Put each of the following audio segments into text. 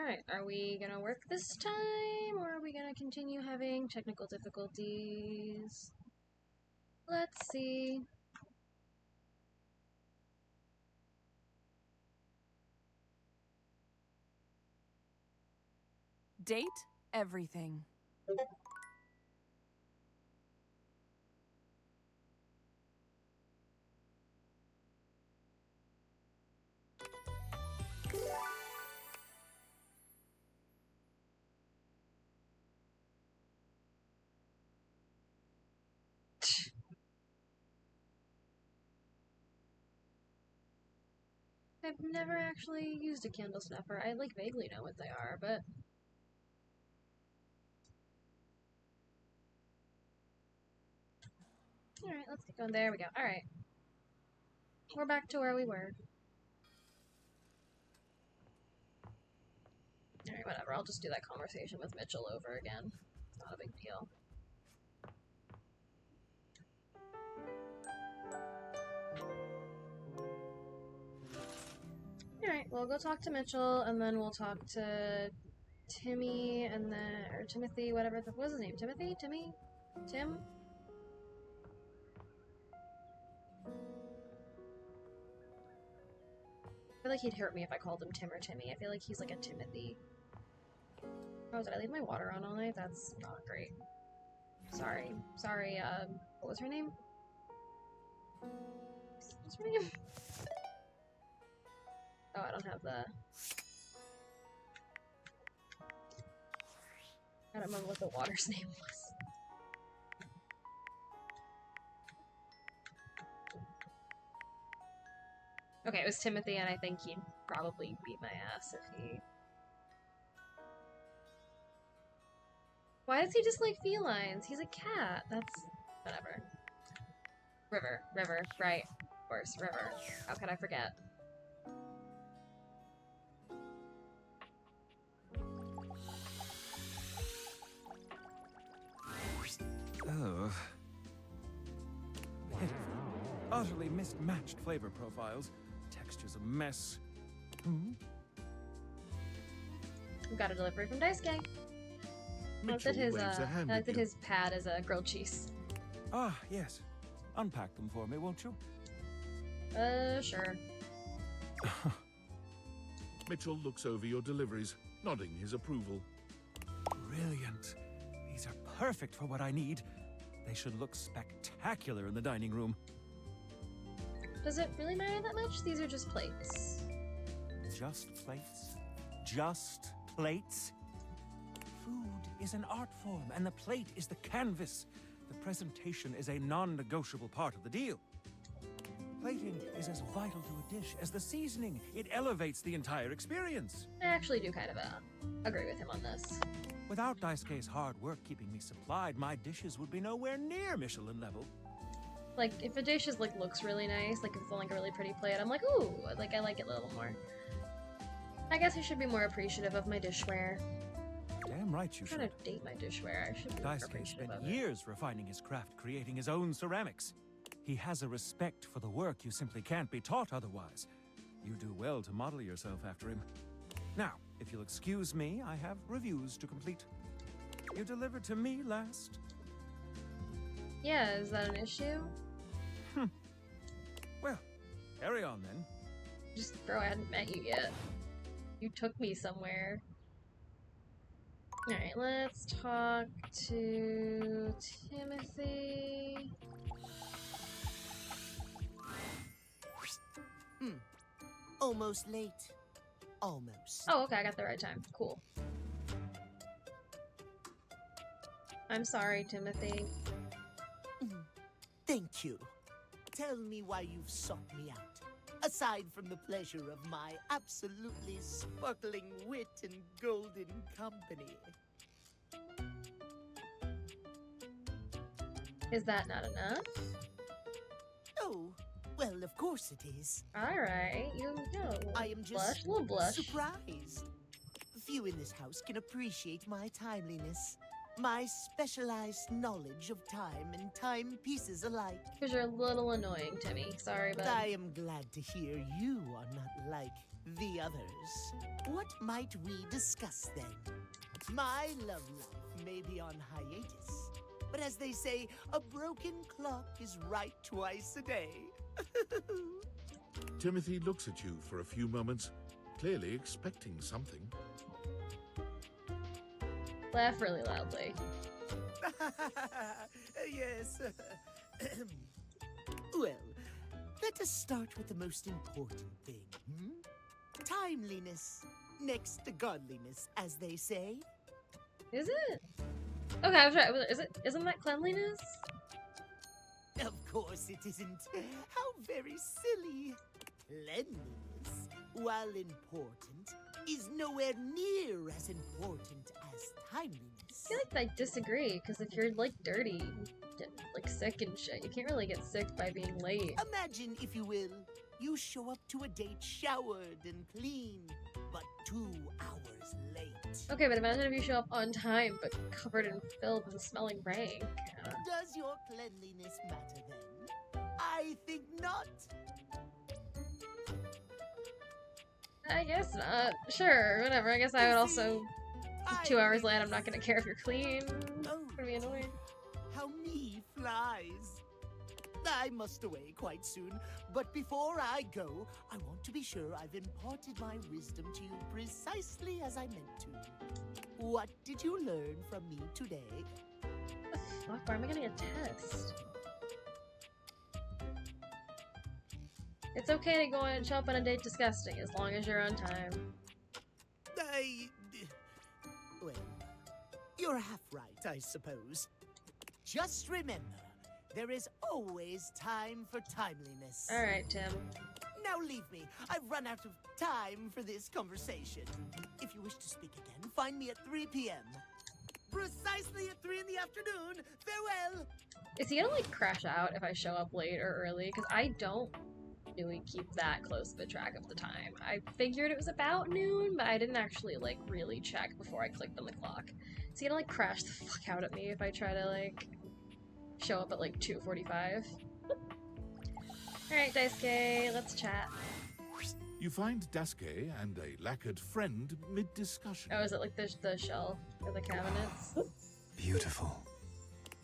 Alright, are we gonna work this time, or are we gonna continue having technical difficulties? Let's see. Date everything. I've never actually used a candle snuffer. I like vaguely know what they are, but alright, let's get going. There we go. Alright. We're back to where we were. Alright, whatever. I'll just do that conversation with Mitchell over again. It's not a big deal. Alright, we'll go talk to Mitchell, and then we'll talk to Timmy, and then, or Timothy, whatever, what was his name? Timothy? Timmy? Tim? I feel like he'd hurt me if I called him Tim or Timmy. I feel like he's like a Timothy. Oh, did I leave my water on all night? That's not great. Sorry. Sorry, what was her name? What's her name? Oh, I don't have the... I don't remember what the water's name was. Okay, it was Timothy, and I think he'd probably beat my ass if he... Why does he just like felines? He's a cat. That's... whatever. River. River. Right. Of course, River. How could I forget? Oh. Pitiful. Utterly mismatched flavor profiles. Texture's a mess. Hmm? We got a delivery from Dice Gang. I like that his pad is a grilled cheese. Ah, yes. Unpack them for me, won't you? Sure. Mitchell looks over your deliveries, nodding his approval. Brilliant. These are perfect for what I need. They should look spectacular in the dining room. Does it really matter that much? These are just plates. Just plates? Just plates? Food is an art form, and the plate is the canvas. The presentation is a non-negotiable part of the deal. Plating is as vital to a dish as the seasoning. It elevates the entire experience. I actually do kind of agree with him on this. Without Daisuke's hard work keeping me supplied, my dishes would be nowhere near Michelin level. Like, if a dish is, like, looks really nice, like, if it's on, like, a really pretty plate, I'm like, ooh, like, I like it a little more. I guess I should be more appreciative of my dishware. Damn right you I'm should. trying to date my dishware. I should be more Daisuke appreciative spent of it. years refining his craft, creating his own ceramics. He has a respect for the work you simply can't be taught otherwise. You do well to model yourself after him. Now, if you'll excuse me, I have reviews to complete. You delivered to me last. Yeah, is that an issue? Well, carry on then. Just, bro, I hadn't met you yet. You took me somewhere. Alright, let's talk to Timothy. Almost late. Almost. Oh, okay, I got the right time. Cool. I'm sorry, Timothy. Thank you. Tell me why you've sought me out. Aside from the pleasure of my absolutely sparkling wit and golden company. Is that not enough? Oh, well, of course it is. Alright, you know. I am Blush, just little blush. surprised. Few in this house can appreciate my timeliness. My specialized knowledge of time and timepieces alike. Because you're a little annoying, Timmy. Sorry, But but I am glad to hear you are not like the others. What might we discuss then? My love life may be on hiatus, but as they say, a broken clock is right twice a day. Timothy looks at you for a few moments, clearly expecting something. laugh really loudly. Yes. Well, let us start with the most important thing. Timeliness, next to godliness, as they say. Is it? Okay, I was right. Isn't that cleanliness? Of course it isn't. How very silly. Cleanliness, while important, is nowhere near as important as timeliness. I feel like I disagree, because if you're like dirty, get like sick and shit, you can't really get sick by being late. Imagine, if you will, you show up to a date showered and clean, but 2 hours late. Okay, but imagine if you show up on time, but covered in filth and smelling rank. Does your cleanliness matter then? I think not. I guess not. Sure, whatever. I guess I would also. 2 hours late, I'm not gonna care if you're clean. Oh, I'm gonna be annoyed. how me flies. I must away quite soon, but before I go, I want to be sure I've imparted my wisdom to you precisely as I meant to. What did you learn from me today? What the fuck? Why am I getting a test? It's okay to go and show up on a date disgusting as long as you're on time. Well, you're half right, I suppose. Just remember, there is always time for timeliness. Alright, Tim. Now leave me. I've run out of time for this conversation. If you wish to speak again, find me at 3 p.m. Precisely at 3 in the afternoon. Farewell! Is he gonna like crash out if I show up late or early? Because I don't really keep that close of a track of the time. I figured it was about noon, but I didn't actually like really check before I clicked on the clock. Is he gonna like crash the fuck out at me if I try to like show up at like 2:45? Alright, Daisuke, let's chat. You find Daisuke and a lacquered friend mid-discussion. Oh, is it like the shell or the cabinets? Beautiful.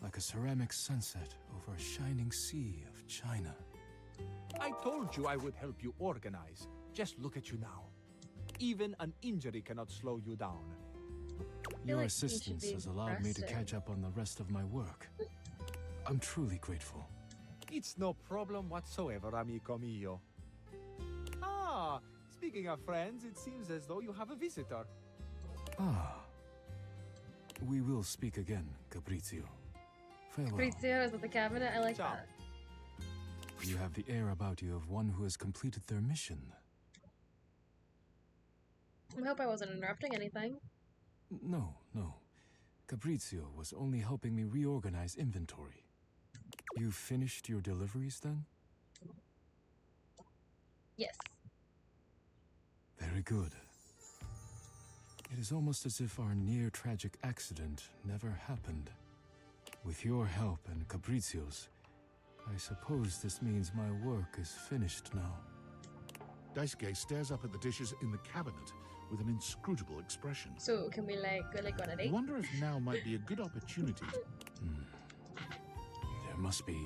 Like a ceramic sunset over a shining sea of China. I told you I would help you organize. Just look at you now. Even an injury cannot slow you down. Your like you should assistance be has allowed me to resting. catch up on the rest of my work. I'm truly grateful. It's no problem whatsoever, amico mio. Ah, speaking of friends, it seems as though you have a visitor. Ah. We will speak again, Caprizio. Farewell. Fabrizio is at the cabinet. I like Ciao. that. You have the air about you of one who has completed their mission. I hope I wasn't interrupting anything. No. Caprizio was only helping me reorganize inventory. You finished your deliveries then? Yes. Very good. It is almost as if our near-tragic accident never happened. With your help and Caprizio's, I suppose this means my work is finished now. Daisuke stares up at the dishes in the cabinet with an inscrutable expression. So can we like go on a I date? wonder if now might be a good opportunity. There must be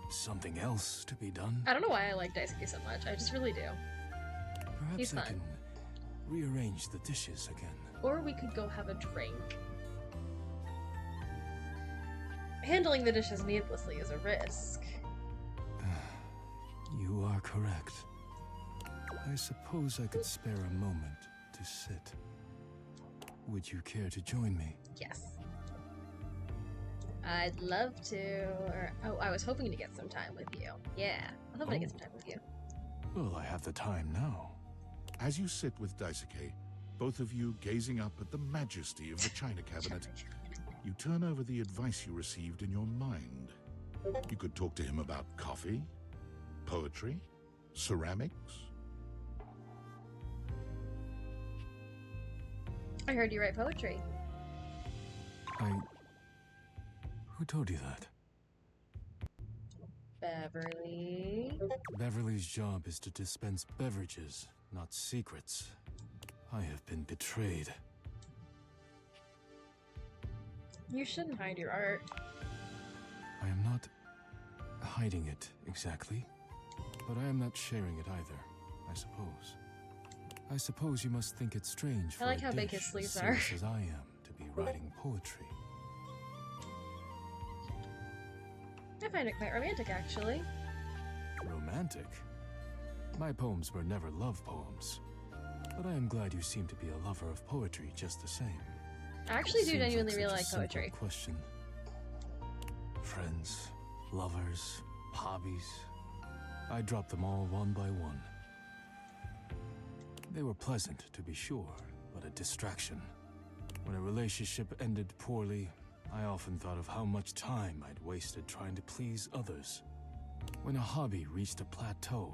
something else to be done. I don't know why I like Daisuke so much. I just really do. He's Perhaps I fun. can rearrange the dishes again. Or we could go have a drink. Handling the dishes needlessly is a risk. You are correct. I suppose I could spare a moment to sit. Would you care to join me? Yes. I'd love to. Or, oh, I was hoping to get some time with you. Yeah, I'm hoping to get some time with you. Well, I have the time now. As you sit with Daisuke, both of you gazing up at the majesty of the china cabinet, you turn over the advice you received in your mind. You could talk to him about coffee, poetry, ceramics. I heard you write poetry. Who told you that? Beverly. Beverly's job is to dispense beverages, not secrets. I have been betrayed. You shouldn't hide your art. I am not hiding it exactly, but I am not sharing it either, I suppose. I suppose you must think it strange for I like a how big dish his sleeves as are. serious as I am to be writing poetry. I find it quite romantic, actually. Romantic? My poems were never love poems, but I am glad you seem to be a lover of poetry just the same. I actually do Seems genuinely such really a like simple poetry. Question. Friends, lovers, hobbies. I dropped them all one by one. They were pleasant, to be sure, but a distraction. When a relationship ended poorly, I often thought of how much time I'd wasted trying to please others. When a hobby reached a plateau,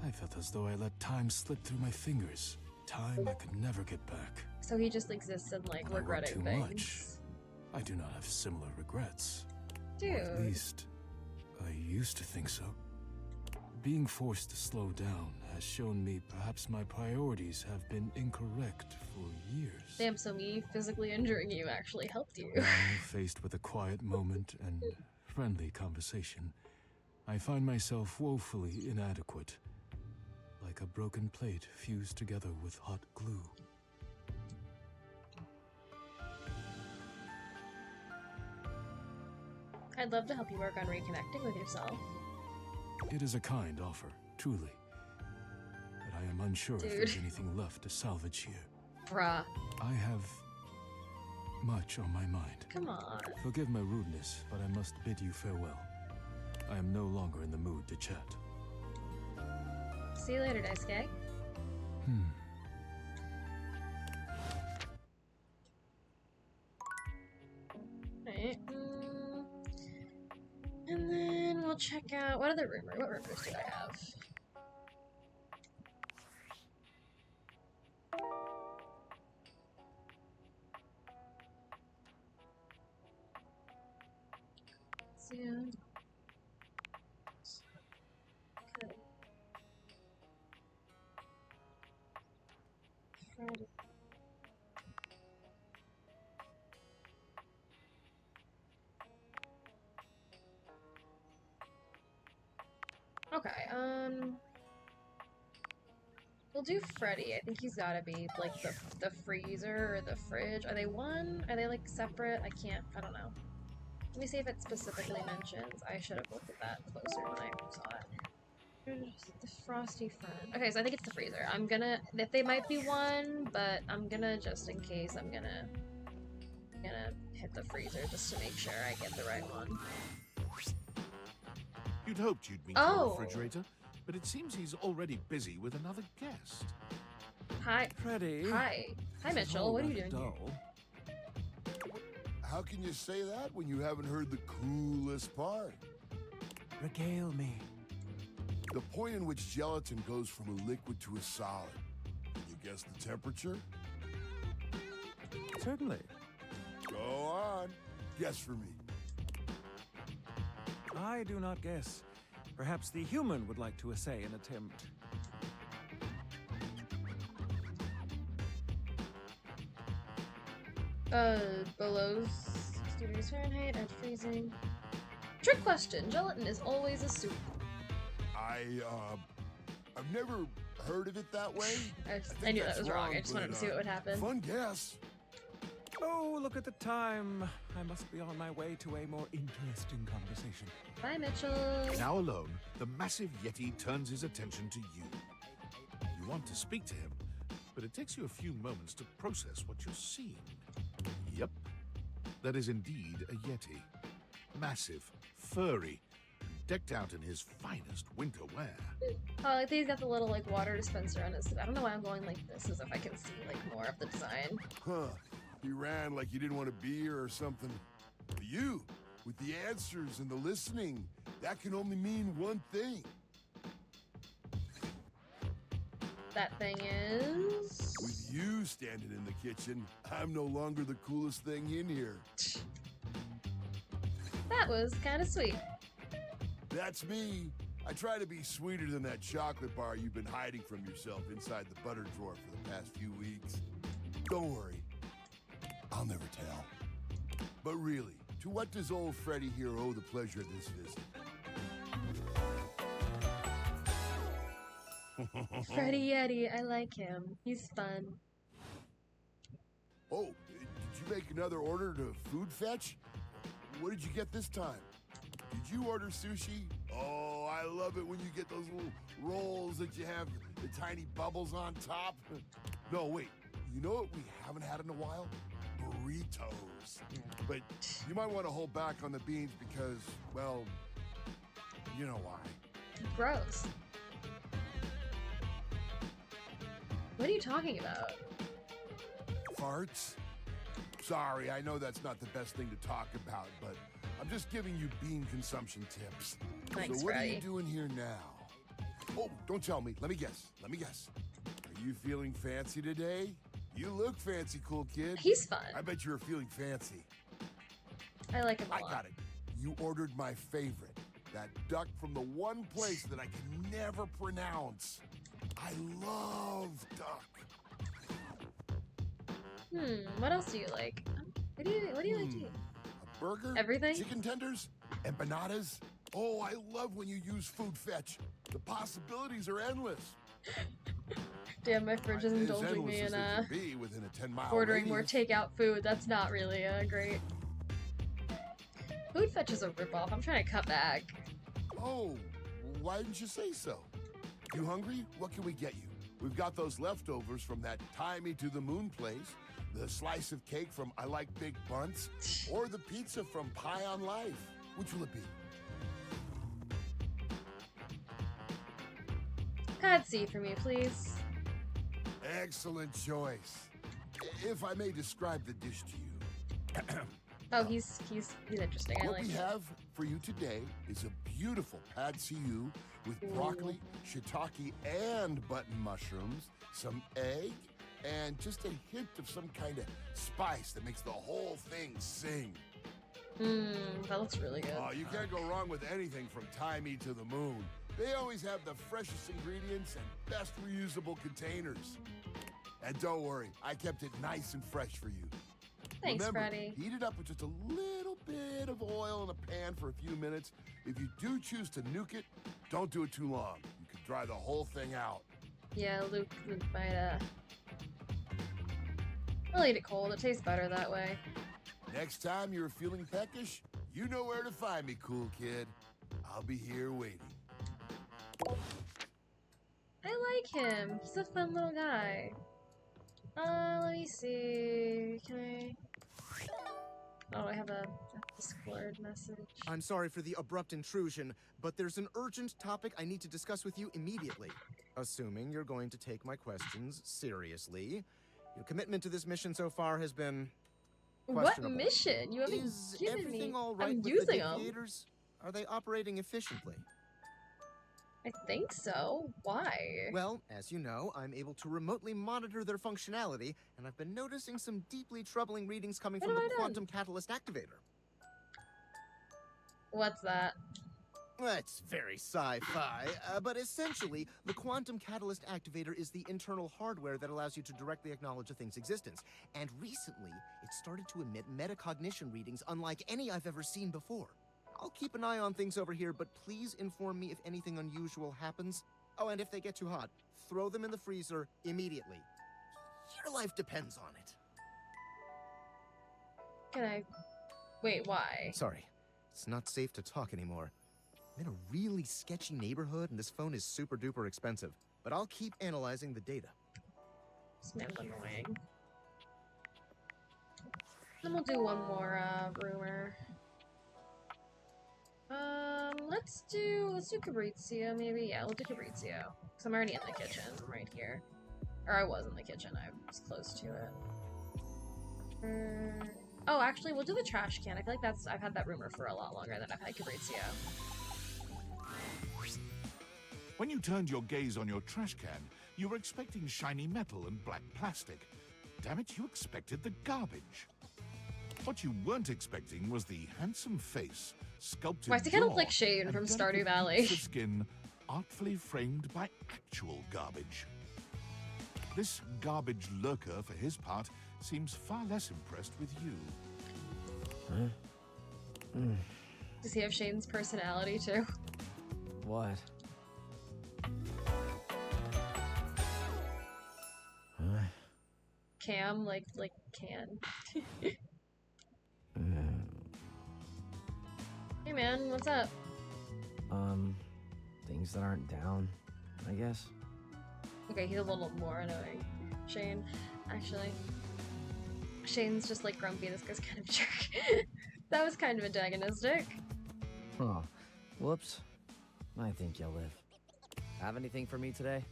I felt as though I let time slip through my fingers. Time I could never get back. So he just exists in, like, When I work regretting too things. much, I do not have similar regrets. Dude. Or at least, I used to think so. Being forced to slow down has shown me perhaps my priorities have been incorrect for years. Damn, so me physically injuring you actually helped you. Now, faced with a quiet moment and friendly conversation, I find myself woefully inadequate, like a broken plate fused together with hot glue. I'd love to help you work on reconnecting with yourself. It is a kind offer, truly. But I am unsure Dude. if there's anything left to salvage here. Bruh. I have much on my mind. Come on. Forgive my rudeness, but I must bid you farewell. I am no longer in the mood to chat. See you later, Daisuke. Right. And then we'll check out what rumors do I have? Soon. Okay. Friday. Okay, we'll do Freddy. I think he's gotta be, like, the freezer or the fridge. Are they one? Are they, like, separate? I don't know. Let me see if it specifically mentions. I should have looked at that closer when I saw it. The frosty friend. Okay, so I think it's the freezer. I'm gonna, if they might be one, but I'm gonna, just in case, I'm gonna hit the freezer just to make sure I get the right one. You'd hoped you'd meet Oh. your refrigerator, but it seems he's already busy with another guest. Hi. Freddy. Hi. Hi, Mitchell. What are you doing here? Dull. How can you say that when you haven't heard the coolest part? Regale me. The point in which gelatin goes from a liquid to a solid. Can you guess the temperature? Certainly. Go on. Guess for me. I do not guess. Perhaps the human would like to essay an attempt. Below 60 degrees Fahrenheit at freezing. Trick question. Gelatin is always a soup. I've never heard of it that way. I think knew that that's was wrong. wrong, I just wanted to but, see what would happen. Fun guess. Oh, look at the time. I must be on my way to a more interesting conversation. Bye, Mitchell. Now alone, the massive Yeti turns his attention to you. You want to speak to him, but it takes you a few moments to process what you're seeing. Yep, that is indeed a Yeti. Massive, furry, and decked out in his finest winter wear. Oh, I think he's got the little, like, water dispenser on his... I don't know why I'm going like this, as if I can see, like, more of the design. Huh. He ran like he didn't want to be here or something. But you, with the answers and the listening, that can only mean one thing. that thing is. With you standing in the kitchen, I'm no longer the coolest thing in here. That was kind of sweet. That's me. I try to be sweeter than that chocolate bar you've been hiding from yourself inside the butter drawer for the past few weeks. Don't worry. I'll never tell. But really, to what does old Freddy here owe the pleasure of this visit? Freddy Yeti, I like him. He's fun. Oh, did you make another order to Food Fetch? What did you get this time? Did you order sushi? Oh, I love it when you get those little rolls that you have the tiny bubbles on top. No, wait. You know what we haven't had in a while? Burritos. But you might want to hold back on the beans because, well, you know why. Gross. What are you talking about? Farts? Sorry, I know that's not the best thing to talk about, but I'm just giving you bean consumption tips. Thanks, so what are Freddy. you doing here now? Oh, don't tell me. Let me guess. Are you feeling fancy today? You look fancy, cool kid. He's fun. I bet you're feeling fancy. I like him a I lot. got it. You ordered my favorite. That duck from the one place that I can never pronounce. I love duck. What else do you like? What do you like to eat? A burger? Everything? Chicken tenders? Empanadas? Oh, I love when you use Food Fetch. The possibilities are endless. Damn, my fridge is As indulging me endless in as it can be within a 10-mile ordering more radius. takeout food. That's not really great. Food Fetch is a ripoff. I'm trying to cut back. Oh, why didn't you say so? You hungry? What can we get you? We've got those leftovers from that Tie Me to the Moon place, the slice of cake from I Like Big Bunts, or the pizza from Pie on Life. Which will it be? Pad C for me, please. Excellent choice. If I may describe the dish to you. Oh, he's interesting. I What like we it. have for you today is a beautiful pad see ew with broccoli, shiitake, and button mushrooms, some egg, and just a hint of some kind of spice that makes the whole thing sing. That looks really good. Oh, you can't go wrong with anything from Tie Me to the Moon. They always have the freshest ingredients and best reusable containers. And don't worry, I kept it nice and fresh for you. Thanks, Remember, Freddy. heat it up with just a little bit of oil in a pan for a few minutes. If you do choose to nuke it, don't do it too long. You could dry the whole thing out. Yeah, Luke might, I'll eat it cold. It tastes better that way. Next time you're feeling peckish, you know where to find me, cool kid. I'll be here waiting. I like him. He's a fun little guy. Let me see. Can I... Oh, I have a Discord message. I'm sorry for the abrupt intrusion, but there's an urgent topic I need to discuss with you immediately. Assuming you're going to take my questions seriously. Your commitment to this mission so far has been What questionable. mission? You haven't Is given everything me. all right I'm with using the them. aviators? Are they operating efficiently? I think so. Why? Well, as you know, I'm able to remotely monitor their functionality, and I've been noticing some deeply troubling readings coming What from have the I done? quantum catalyst activator. What's that? That's very sci-fi, but essentially, the quantum catalyst activator is the internal hardware that allows you to directly acknowledge a thing's existence. And recently, it started to emit metacognition readings unlike any I've ever seen before. I'll keep an eye on things over here, but please inform me if anything unusual happens. Oh, and if they get too hot, throw them in the freezer immediately. Your life depends on it. Can I... Wait, why? Sorry, it's not safe to talk anymore. I'm in a really sketchy neighborhood, and this phone is super duper expensive. But I'll keep analyzing the data. This man's annoying. Then we'll do one more, rumor. Let's do Fabrizio, maybe? Yeah, we'll do Fabrizio. Because I'm already in the kitchen, I'm right here. Or I was in the kitchen, I was close to it. Oh, actually, we'll do the trash can. I feel like I've had that rumor for a lot longer than I've had Fabrizio. When you turned your gaze on your trash can, You were expecting shiny metal and black plastic. Damn it, you expected the garbage. What you weren't expecting was the handsome face, sculpted Why is he kind of jaw, like Shane and from delicate Stardew Valley? peaks of skin, artfully framed by actual garbage. This garbage lurker, for his part, seems far less impressed with you. Does he have Shane's personality too? What? Cam, like can. Hey man, what's up? Things that aren't down, I guess. Okay, he's a little more annoying. Shane, actually. Shane's just like grumpy, this guy's kind of a jerk. That was kind of antagonistic. Huh. Whoops. I think you'll live. Have anything for me today?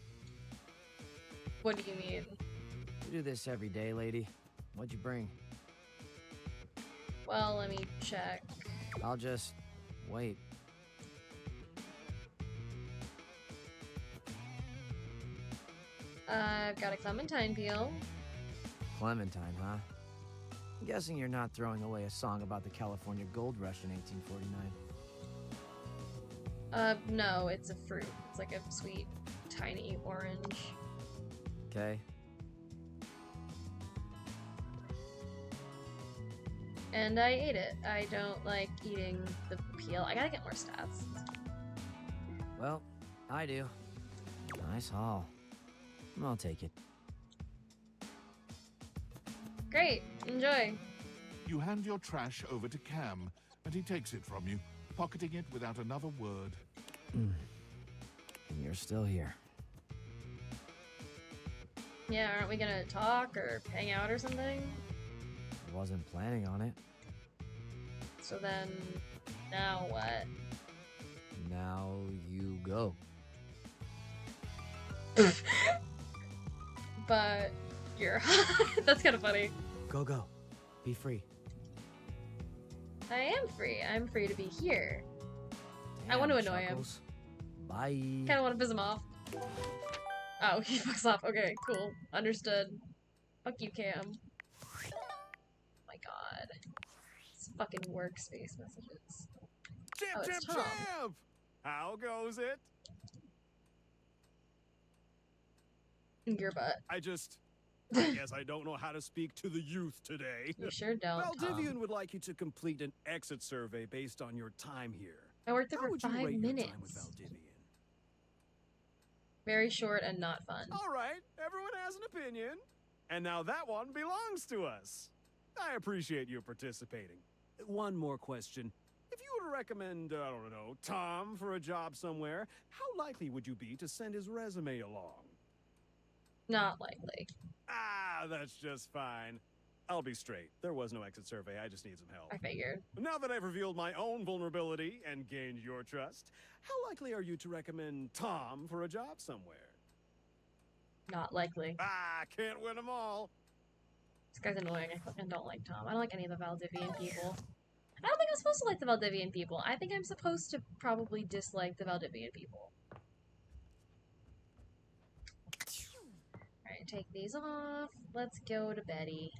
What do you mean? You do this every day, lady. What'd you bring? Well, let me check. I'll just wait. I've got a clementine peel. Clementine, huh? I'm guessing you're not throwing away a song about the California Gold Rush in 1849. No, it's a fruit. It's like a sweet, tiny orange. Okay. And I ate it. I don't like eating the peel. I gotta get more stats. Well, I do. Nice haul. I'll take it. Great, enjoy. You hand your trash over to Cam, and he takes it from you, pocketing it without another word. And you're still here. Yeah, aren't we gonna talk or hang out or something? I wasn't planning on it. So then, now what? Now you go. But you're that's kind of funny. Go, go. Be free. I am free. I'm free to be here. I Damn, want to annoy Chuckles. Bye. him. Kind of want to piss him off. Oh, he fucks off. Okay, cool. Understood. Fuck you, Cam. Oh my god. It's fucking workspace messages. Oh, it's Tom. How goes it? Your butt. I guess I don't know how to speak to the youth today. You sure don't, Tom. Valdivian would like you to complete an exit survey based on your time here. I worked there How for would you 5 rate your time with minutes. Valdivian? Very short and not fun. All right, everyone has an opinion. And now that one belongs to us. I appreciate you participating. One more question. If you were to recommend, I don't know, Tom for a job somewhere, how likely would you be to send his resume along? Not likely. Ah, that's just fine. I'll be straight. There was no exit survey. I just need some help. I figured. Now that I've revealed my own vulnerability and gained your trust, how likely are you to recommend Tom for a job somewhere? Not likely. Ah, can't win them all. This guy's annoying. I fucking don't like Tom. I don't like any of the Valdivian people. I don't think I'm supposed to like the Valdivian people. I think I'm supposed to probably dislike the Valdivian people. Alright, take these off. Let's go to Betty.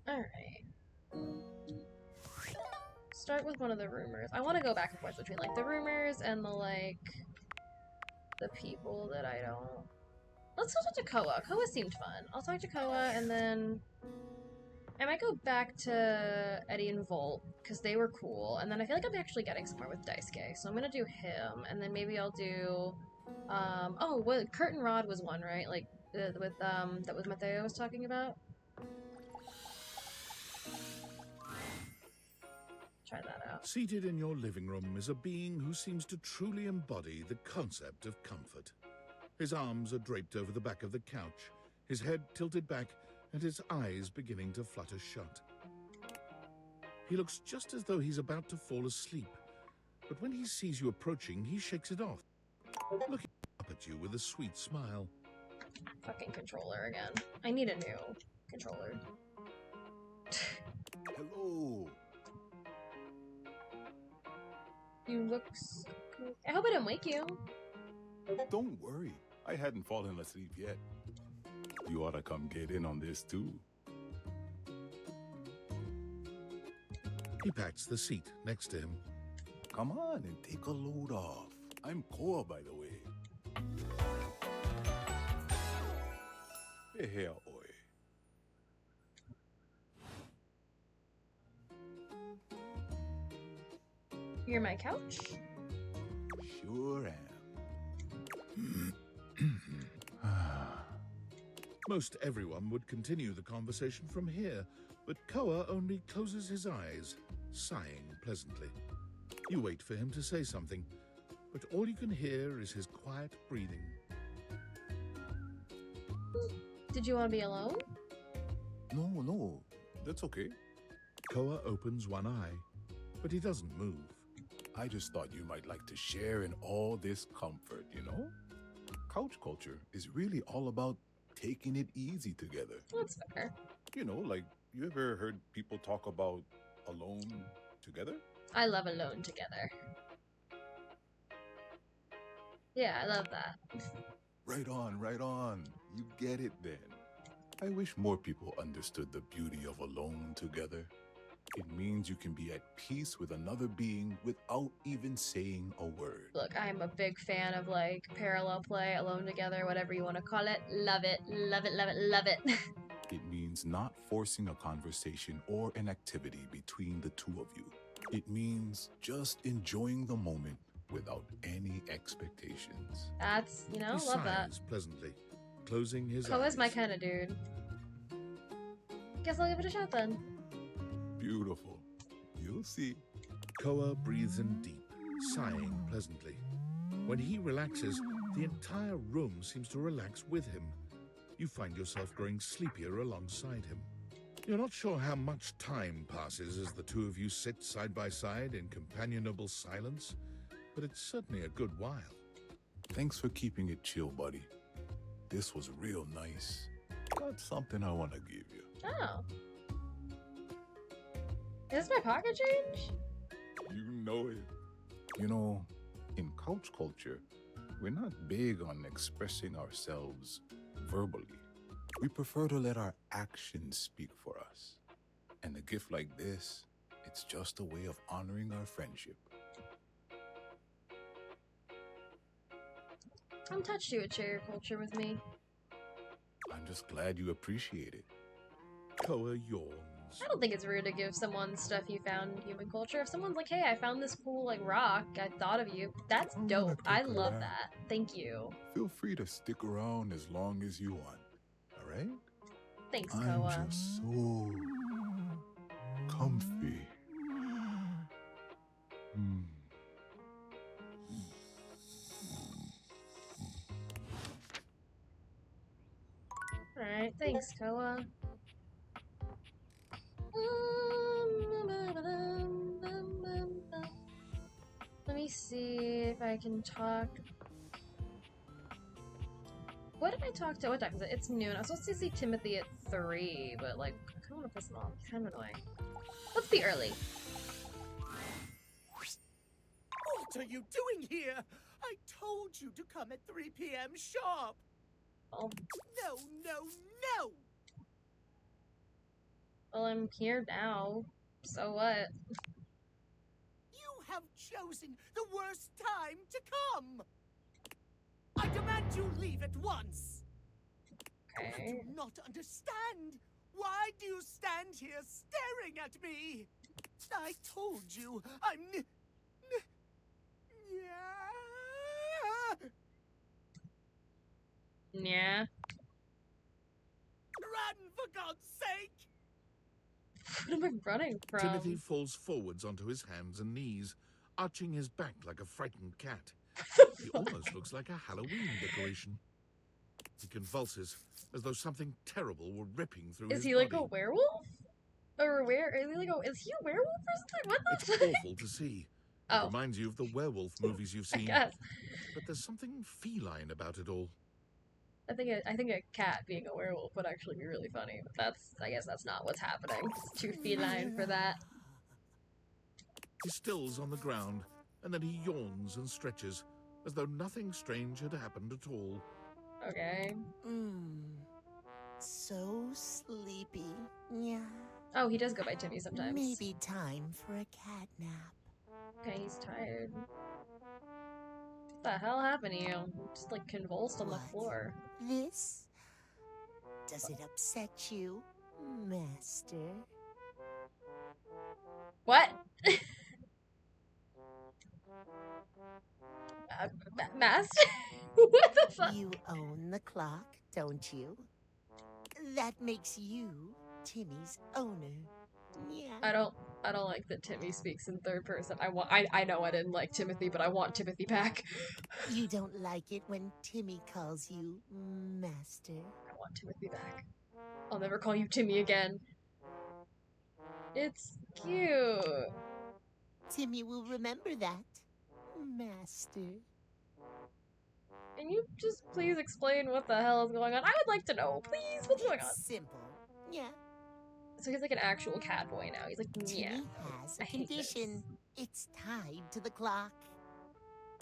Alright. Start with one of the rumors. I want to go back and forth between like the rumors and the people that I don't. Let's go talk to Koa. Koa seemed fun. I'll talk to Koa and then I might go back to Eddie and Volt because they were cool. And then I feel like I'm actually getting somewhere with Daisuke, so I'm gonna do him and then maybe I'll do. Oh, what Curtain Rod was one, right? Like with that was Mateo was talking about. Try that out. Seated in your living room is a being who seems to truly embody the concept of comfort. His arms are draped over the back of the couch, his head tilted back, and his eyes beginning to flutter shut. He looks just as though he's about to fall asleep, but when he sees you approaching, he shakes it off, looking up at you with a sweet smile. Fucking controller again. I need a new controller. Hello. You look. I hope I didn't wake you. Don't worry, I hadn't fallen asleep yet. You ought to come get in on this too. He pats the seat next to him. Come on and take a load off. I'm Koa, by the way. Hey, here, oi. You're my couch. Sure am. Most everyone would continue the conversation from here, but Koa only closes his eyes, sighing pleasantly. You wait for him to say something, but all you can hear is his quiet breathing. Did you want to be alone? No, that's okay. Koa opens one eye, but he doesn't move. I just thought you might like to share in all this comfort, you know? Couch culture is really all about taking it easy together. That's fair. You know, like, you ever heard people talk about alone together? I love alone together. Yeah, I love that. Right on. You get it then. I wish more people understood the beauty of alone together. It means you can be at peace with another being without even saying a word. Look, I'm a big fan of like parallel play, alone together, whatever you want to call it. Love it, love it, love it, love it. It means not forcing a conversation or an activity between the two of you. It means just enjoying the moment without any expectations. That's, you know, He love that. sighs pleasantly, closing his eyes. Koa's my kind of dude. Guess I'll give it a shot then. Beautiful. You'll see. Koa breathes in deep, sighing pleasantly. When he relaxes, the entire room seems to relax with him. You find yourself growing sleepier alongside him. You're not sure how much time passes as the two of you sit side by side in companionable silence, but it's certainly a good while. Thanks for keeping it chill, buddy. This was real nice. Got something I want to give you. Oh. Is this my pocket change? You know it. You know, in couch culture, we're not big on expressing ourselves verbally. We prefer to let our actions speak for us. And a gift like this, it's just a way of honoring our friendship. I'm touched you would share your culture with me. I'm just glad you appreciate it. Koa yawns. I don't think it's rude to give someone stuff you found in human culture. If someone's like, hey, I found this cool like rock, I thought of you. That's dope. I love that. Thank you. Feel free to stick around as long as you want. All right? Thanks, I'm Koa. just so comfy. Alright, thanks, Koa. Let me see if I can talk. What did I talk to? What time is it? It's noon. I was supposed to see Timothy at 3, but like, I kind of want to piss him off. He's kind of annoying. Let's be early. What are you doing here? I told you to come at 3 p.m. sharp. Oh. No, no, no! Well, I'm here now. So what? You have chosen the worst time to come! I demand you leave at once! Okay. I do not understand! Why do you stand here staring at me? I told you, I'm Yeah. Run, for God's sake! What am I running from? Timothy falls forwards onto his hands and knees, arching his back like a frightened cat. He almost looks like a Halloween decoration. He convulses, as though something terrible were ripping through his Is he like body. a werewolf? Or is he a werewolf or something? What the It's fuck? awful to see. It Oh. reminds you of the werewolf movies you've I seen. guess. But there's something feline about it all. I think a cat being a werewolf would actually be really funny, but I guess that's not what's happening. It's too feline for that. He stills on the ground, and then he yawns and stretches, as though nothing strange had happened at all. Okay. So sleepy. Yeah. Oh, he does go by Timmy sometimes. Maybe time for a cat nap. Okay, he's tired. What the hell happened to you? Just like convulsed on the floor. This? Does it upset you, Master? What? Master? What the fuck? You own the clock, don't you? That makes you Timmy's owner. Yeah. I don't like that Timmy speaks in third person. I know I didn't like Timothy, but I want Timothy back. You don't like it when Timmy calls you Master? I want Timothy back. I'll never call you Timmy again. It's cute. Timmy will remember that, Master. Can you just please explain what the hell is going on? I would like to know, please. What's going on? Simple. Yeah. So he's like an actual cat boy now. He's like, yeah. Timmy has a I hate condition. It's tied to the clock.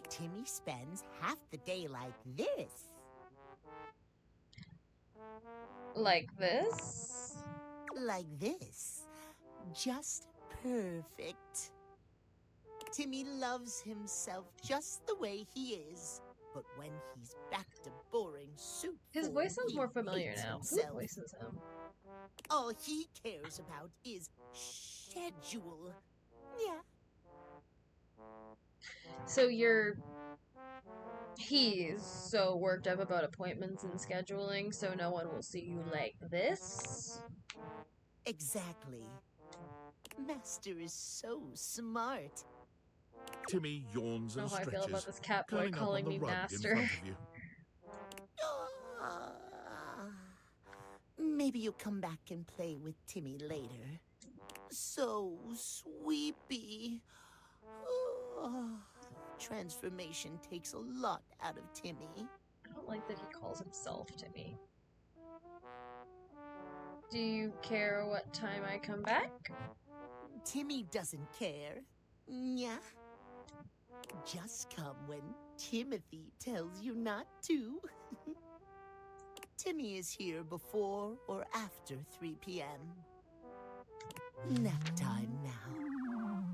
Timmy spends half the day like this. Like this? Like this. Just perfect. Timmy loves himself just the way he is. But when he's back to boring soup, His voice sounds he more familiar hates now. himself. Who voices him? All he cares about is schedule. Yeah. So he's so worked up about appointments and scheduling, so no one will see you like this? Exactly. Master is so smart. Timmy yawns I and don't know how I feel stretches, about this cat boy curling up calling on the me rug master. in front of you. Maybe you'll come back and play with Timmy later. So sweepy. Transformation takes a lot out of Timmy. I don't like that he calls himself Timmy. Do you care what time I come back? Timmy doesn't care. Yeah. Just come when Timothy tells you not to. Timmy is here before or after 3 p.m. Nap time now.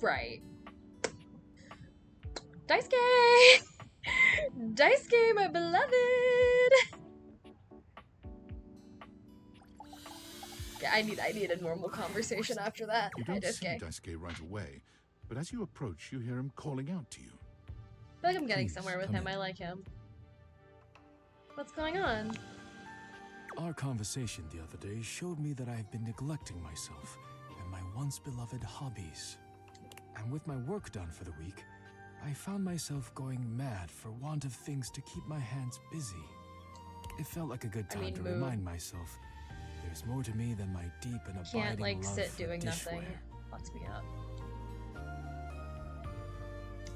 Right. Daisuke! Daisuke, my beloved! Yeah, I need a normal conversation after that. You Hi, don't see Daisuke. Daisuke right away, but as you approach, you hear him calling out to you. I feel like I'm getting Please, somewhere with come him. in. I like him. What's going on? Our conversation the other day showed me that I have been neglecting myself and my once beloved hobbies. And with my work done for the week, I found myself going mad for want of things to keep my hands busy. It felt like a good time to mood. remind myself there's more to me than my deep and abiding Can't like love sit for doing dishware. nothing. Fucks me up.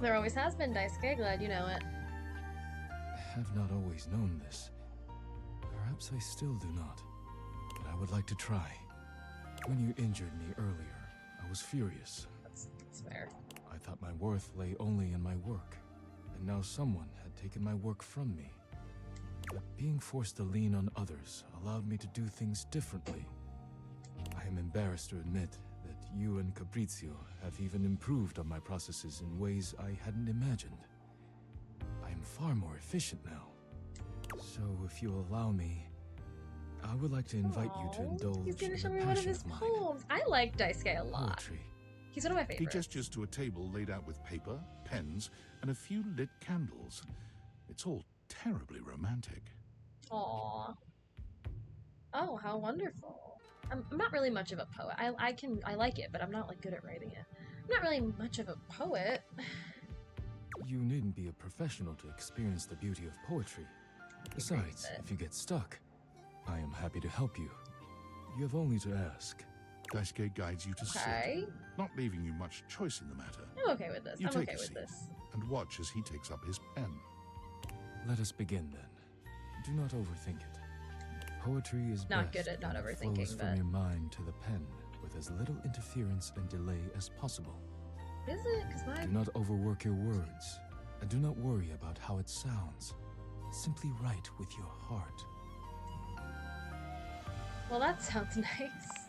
There always has been, Daisuke. Glad you know it. I have not always known this. Perhaps I still do not, but I would like to try. When you injured me earlier, I was furious. That's fair. I thought my worth lay only in my work, and now someone had taken my work from me. But being forced to lean on others allowed me to do things differently. I am embarrassed to admit that you and Caprizio have even improved on my processes in ways I hadn't imagined. I am far more efficient now. So if you allow me, I would like to invite you to indulge He's gonna in show a me one of passion his of mine. poems. I like Daisuke a lot. Poetry. He's one of my He favorites. gestures to a table laid out with paper, pens, and a few lit candles. It's all terribly romantic. Aww. Oh, how wonderful. I'm not really much of a poet. I like it, but I'm not like good at writing it. I'm not really much of a poet. You needn't be a professional to experience the beauty of poetry. Besides, if you get stuck, I am happy to help you. You have only to ask. Daisuke guides you to Okay. sit, not leaving you much choice in the matter. I'm okay with this. You I'm take okay a with seat this. and watch as he takes up his pen. Let us begin then. Do not overthink it. Poetry is Not best good at not when it overthinking, flows from but- your mind to the pen with as little interference and delay as possible. Is it? Because my... Do not overwork your words, and do not worry about how it sounds. Simply write with your heart. Well, that sounds nice.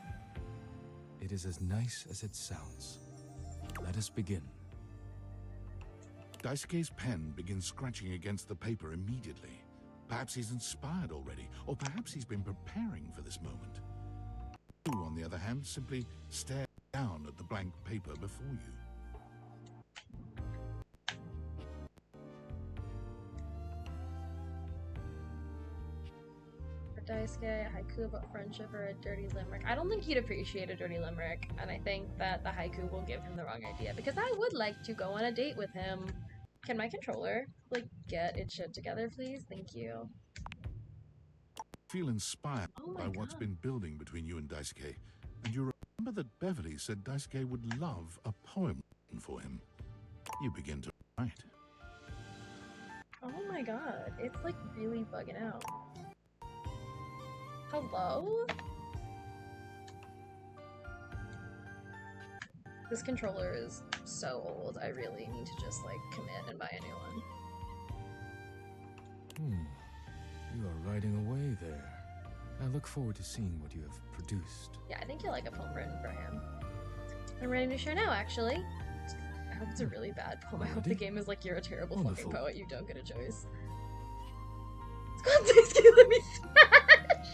It is as nice as it sounds. Let us begin. Daisuke's pen begins scratching against the paper immediately. Perhaps he's inspired already, or perhaps he's been preparing for this moment. You, on the other hand, simply stare down at the blank paper before you. For Daisuke, a haiku about friendship or a dirty limerick. I don't think he'd appreciate a dirty limerick, and I think that the haiku will give him the wrong idea, because I would like to go on a date with him. Can my controller, like, get its shit together, please? Thank you. Feel inspired Oh my by what's God. been building between you and Daisuke, and you remember that Beverly said Daisuke would love a poem for him. You begin to write. Oh my god, it's like really bugging out. Hello? This controller is so old, I really need to just like commit and buy a new one. You are writing away there. I look forward to seeing what you have produced. Yeah, I think you'll like a poem written for him. I'm ready to share now, actually. I hope it's a really bad poem. I hope the Already? game is like, you're a terrible Wonderful. fucking poet, you don't get a choice. It's called Daisuke, Let Me Smash!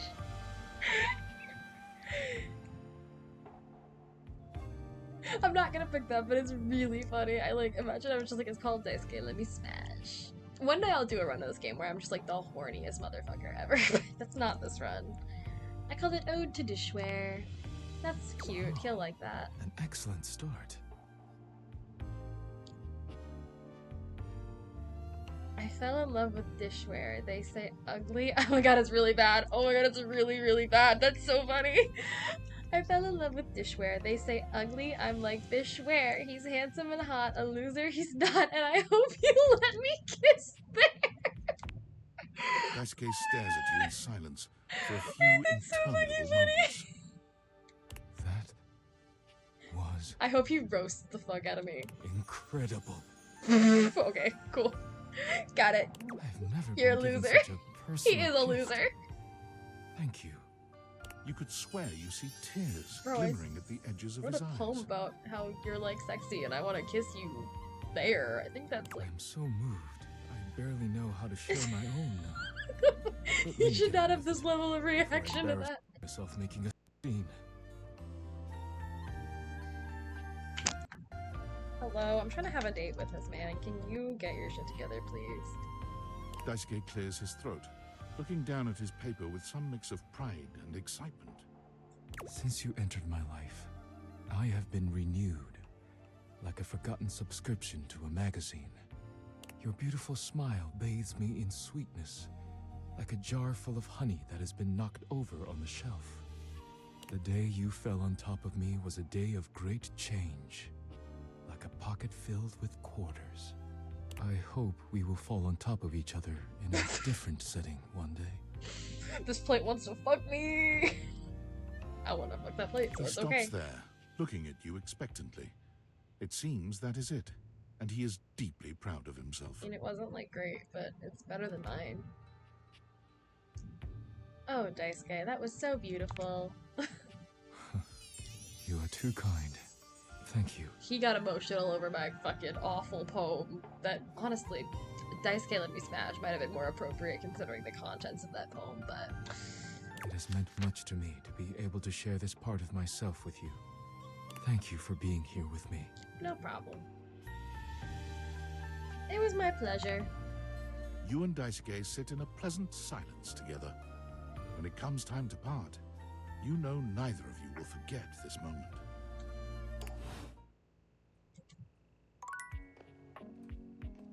I'm not gonna pick that, but it's really funny. I like, imagine I was just like, it's called Daisuke, Let Me Smash. One day I'll do a run of this game where I'm just like the horniest motherfucker ever. That's not this run. I called it Ode to Dishware. That's cute, he'll like that. An excellent start. I fell in love with dishware. They say ugly. Oh my god, it's really bad. Oh my god, it's really, really bad. That's so funny. I fell in love with dishware. They say ugly. I'm like Bishware. He's handsome and hot. A loser he's not. And I hope you let me kiss there. Daisuke stares at you in silence for a few That's so fucking interminable funny. moments. That was I hope he roasts the fuck out of me. incredible. Okay, cool. Got it. I've never You're a been given loser. such a personal He is a gift. loser. Thank you. You could swear you see tears Bro, I glimmering at the edges of wrote his a eyes. poem about how you're like sexy and I want to kiss you there. I think that's like I'm so moved. I barely know how to share my own now. Let you me should get not on have with this it level of before I reaction to embarrass that. myself making a scene. Hello, I'm trying to have a date with this man. Can you get your shit together, please? Daisuke clears his throat, looking down at his paper with some mix of pride and excitement. Since you entered my life, I have been renewed, like a forgotten subscription to a magazine. Your beautiful smile bathes me in sweetness, like a jar full of honey that has been knocked over on the shelf. The day you fell on top of me was a day of great change, like a pocket filled with quarters. I hope we will fall on top of each other in a different setting one day. This plate wants to fuck me. I want to fuck that plate, so He it's stops okay. there, looking at you expectantly. It seems that is it, and he is deeply proud of himself. I mean, it wasn't like great, but it's better than mine. Oh, Daisuke, that was so beautiful. You are too kind. Thank you. He got emotional over my fucking awful poem. That, honestly, Daisuke Let Me Smash might have been more appropriate considering the contents of that poem, but... It has meant much to me to be able to share this part of myself with you. Thank you for being here with me. No problem. It was my pleasure. You and Daisuke sit in a pleasant silence together. When it comes time to part, you know neither of you will forget this moment.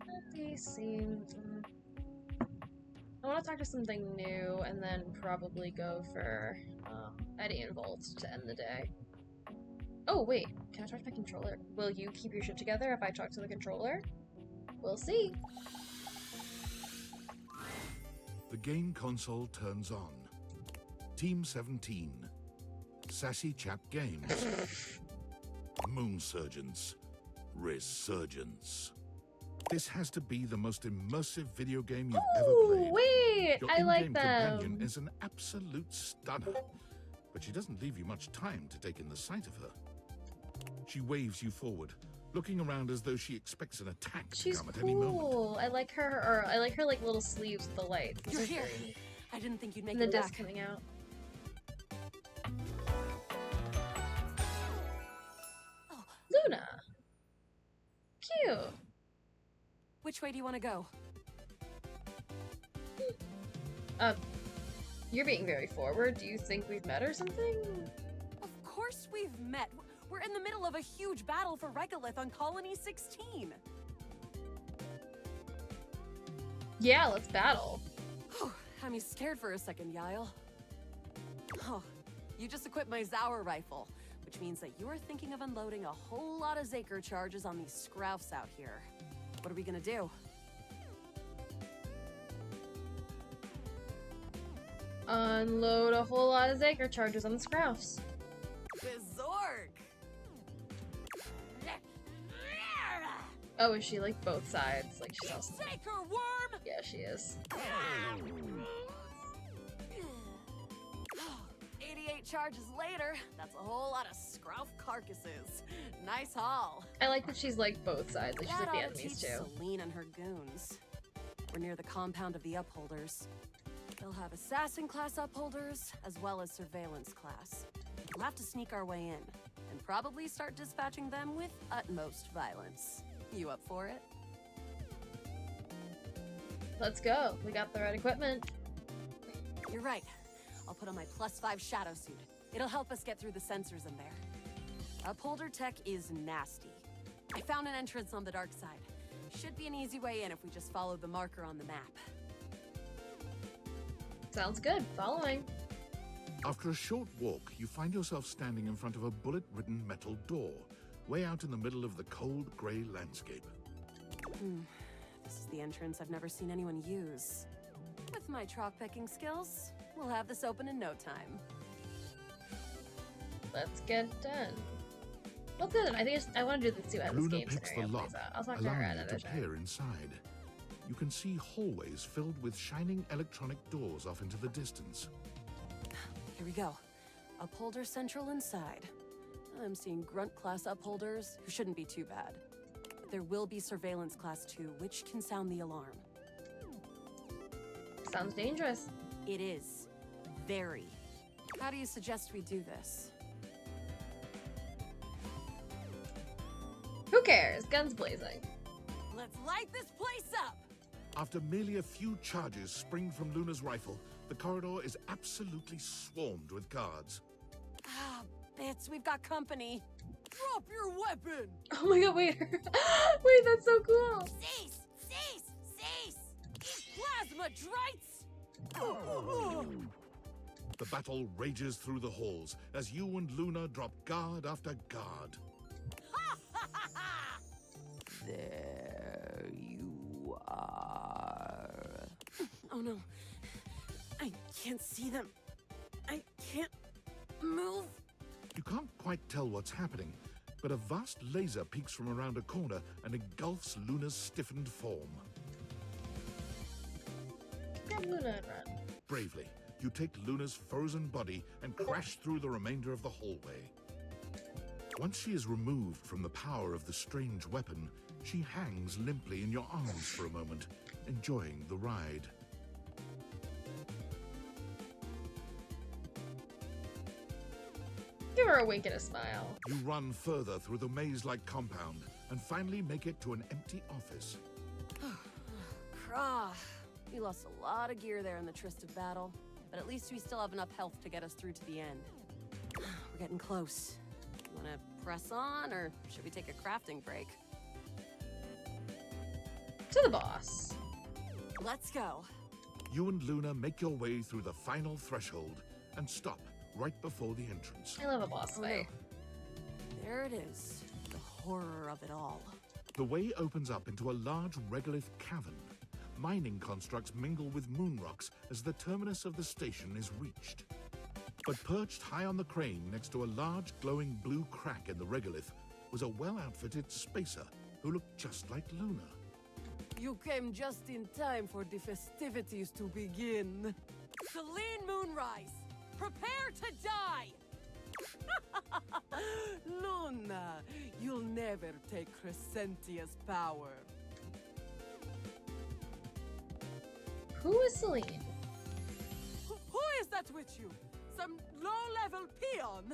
Let me see. I want to talk to something new and then probably go for Eddie and Volt to end the day. Oh, wait. Can I talk to my controller? Will you keep your shit together if I talk to the controller? We'll see. The game console turns on. Team 17. Sassy Chap Games. Moon Surgeons. Resurgence. This has to be the most immersive video game you've ever played. Wait, Your I like in-game them. companion is an absolute stunner, but she doesn't leave you much time to take in the sight of her. She waves you forward, looking around as though she expects an attack She's to come at any moment. cool. I like her, or I like her like little sleeves with the lights. Those You're are here. very neat. I didn't think you'd make And the it disc back. coming out. Oh. Luna. Cute. Which way do you want to go? You're being very forward. Do you think we've met or something? Of course we've met. We're in the middle of a huge battle for Regolith on Colony 16. Yeah, let's battle. I'm scared for a second, Yael. Oh, you just equipped my Zauer rifle, which means that you're thinking of unloading a whole lot of Zaker charges on these Scroufs out here. What are we gonna do? Unload a whole lot of Zaker charges on the Scroufs. Bizork! Oh, is she like both sides? Like she's also... Zaker worm! Yeah, she is. 88 charges later, that's a whole lot of Scrouf carcasses. Nice haul. I like that she's like both sides. Like she's That like the ought to enemies teach too. Celine and her goons. We're near the compound of the Upholders. They'll have assassin class Upholders, as well as surveillance class. We'll have to sneak our way in, and probably start dispatching them with utmost violence. You up for it? Let's go. We got the right equipment. You're right. I'll put on my +5 shadow suit. It'll help us get through the sensors in there. Upholder tech is nasty. I found an entrance on the dark side. Should be an easy way in if we just follow the marker on the map. Sounds good. Following. After a short walk, you find yourself standing in front of a bullet-ridden metal door, way out in the middle of the cold, grey landscape. This is the entrance I've never seen anyone use. With my chalk-picking skills, we'll have this open in no time. Let's get it done. Well, good. I think I want to do this too. How this Luna game picks the scenario lock, plays out. I'll talk to her allowing you another to time. peer inside. You can see hallways filled with shining electronic doors off into the distance. Here we go. Upholder Central inside. I'm seeing Grunt class upholders, who shouldn't be too bad. But there will be Surveillance class 2, which can sound the alarm. Sounds dangerous. It is. Very. How do you suggest we do this? Who cares? Guns blazing. Let's light this place up! After merely a few charges spring from Luna's rifle, the corridor is absolutely swarmed with guards. Ah, bits, we've got company. Drop your weapon! Oh my god, wait. Wait, that's so cool. Cease! Cease! Cease! Plasma drites! The battle rages through the halls as you and Luna drop guard after guard. There you are. Oh no. I can't see them. I can't move. You can't quite tell what's happening, but a vast laser peeks from around a corner and engulfs Luna's stiffened form. Grab Luna and run. Bravely, you take Luna's frozen body and crash through the remainder of the hallway. Once she is removed from the power of the strange weapon, she hangs limply in your arms for a moment, enjoying the ride. Give her a wink and a smile. You run further through the maze-like compound and finally make it to an empty office. Krah. We lost a lot of gear there in the Tryst of battle, but at least we still have enough health to get us through to the end. We're getting close. You wanna press on, or should we take a crafting break? To the boss. Let's go. You and Luna make your way through the final threshold and stop right before the entrance. I love a boss Oh, no. fight. There it is. The horror of it all. The way opens up into a large regolith cavern. Mining constructs mingle with moon rocks as the terminus of the station is reached. But perched high on the crane next to a large glowing blue crack in the regolith was a well-outfitted spacer who looked just like Luna. You came just in time for the festivities to begin. Celine Moonrise, prepare to die! Luna, you'll never take Crescentia's power. Who is Celine? Who is that with you? Some low-level peon?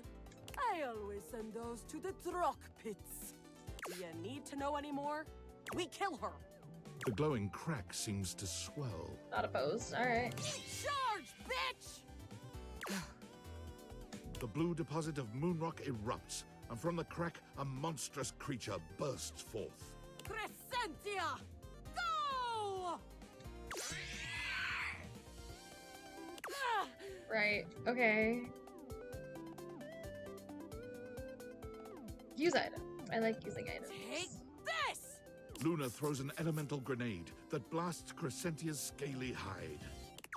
I always send those to the Drock pits. Do you need to know any more? We kill her. The glowing crack seems to swell. Not opposed. All right. Charge, bitch! The blue deposit of moonrock erupts, and from the crack, a monstrous creature bursts forth. Crescentia! Go! Right. Okay. Use item. I like using items. Take this! Luna throws an elemental grenade that blasts Crescentia's scaly hide.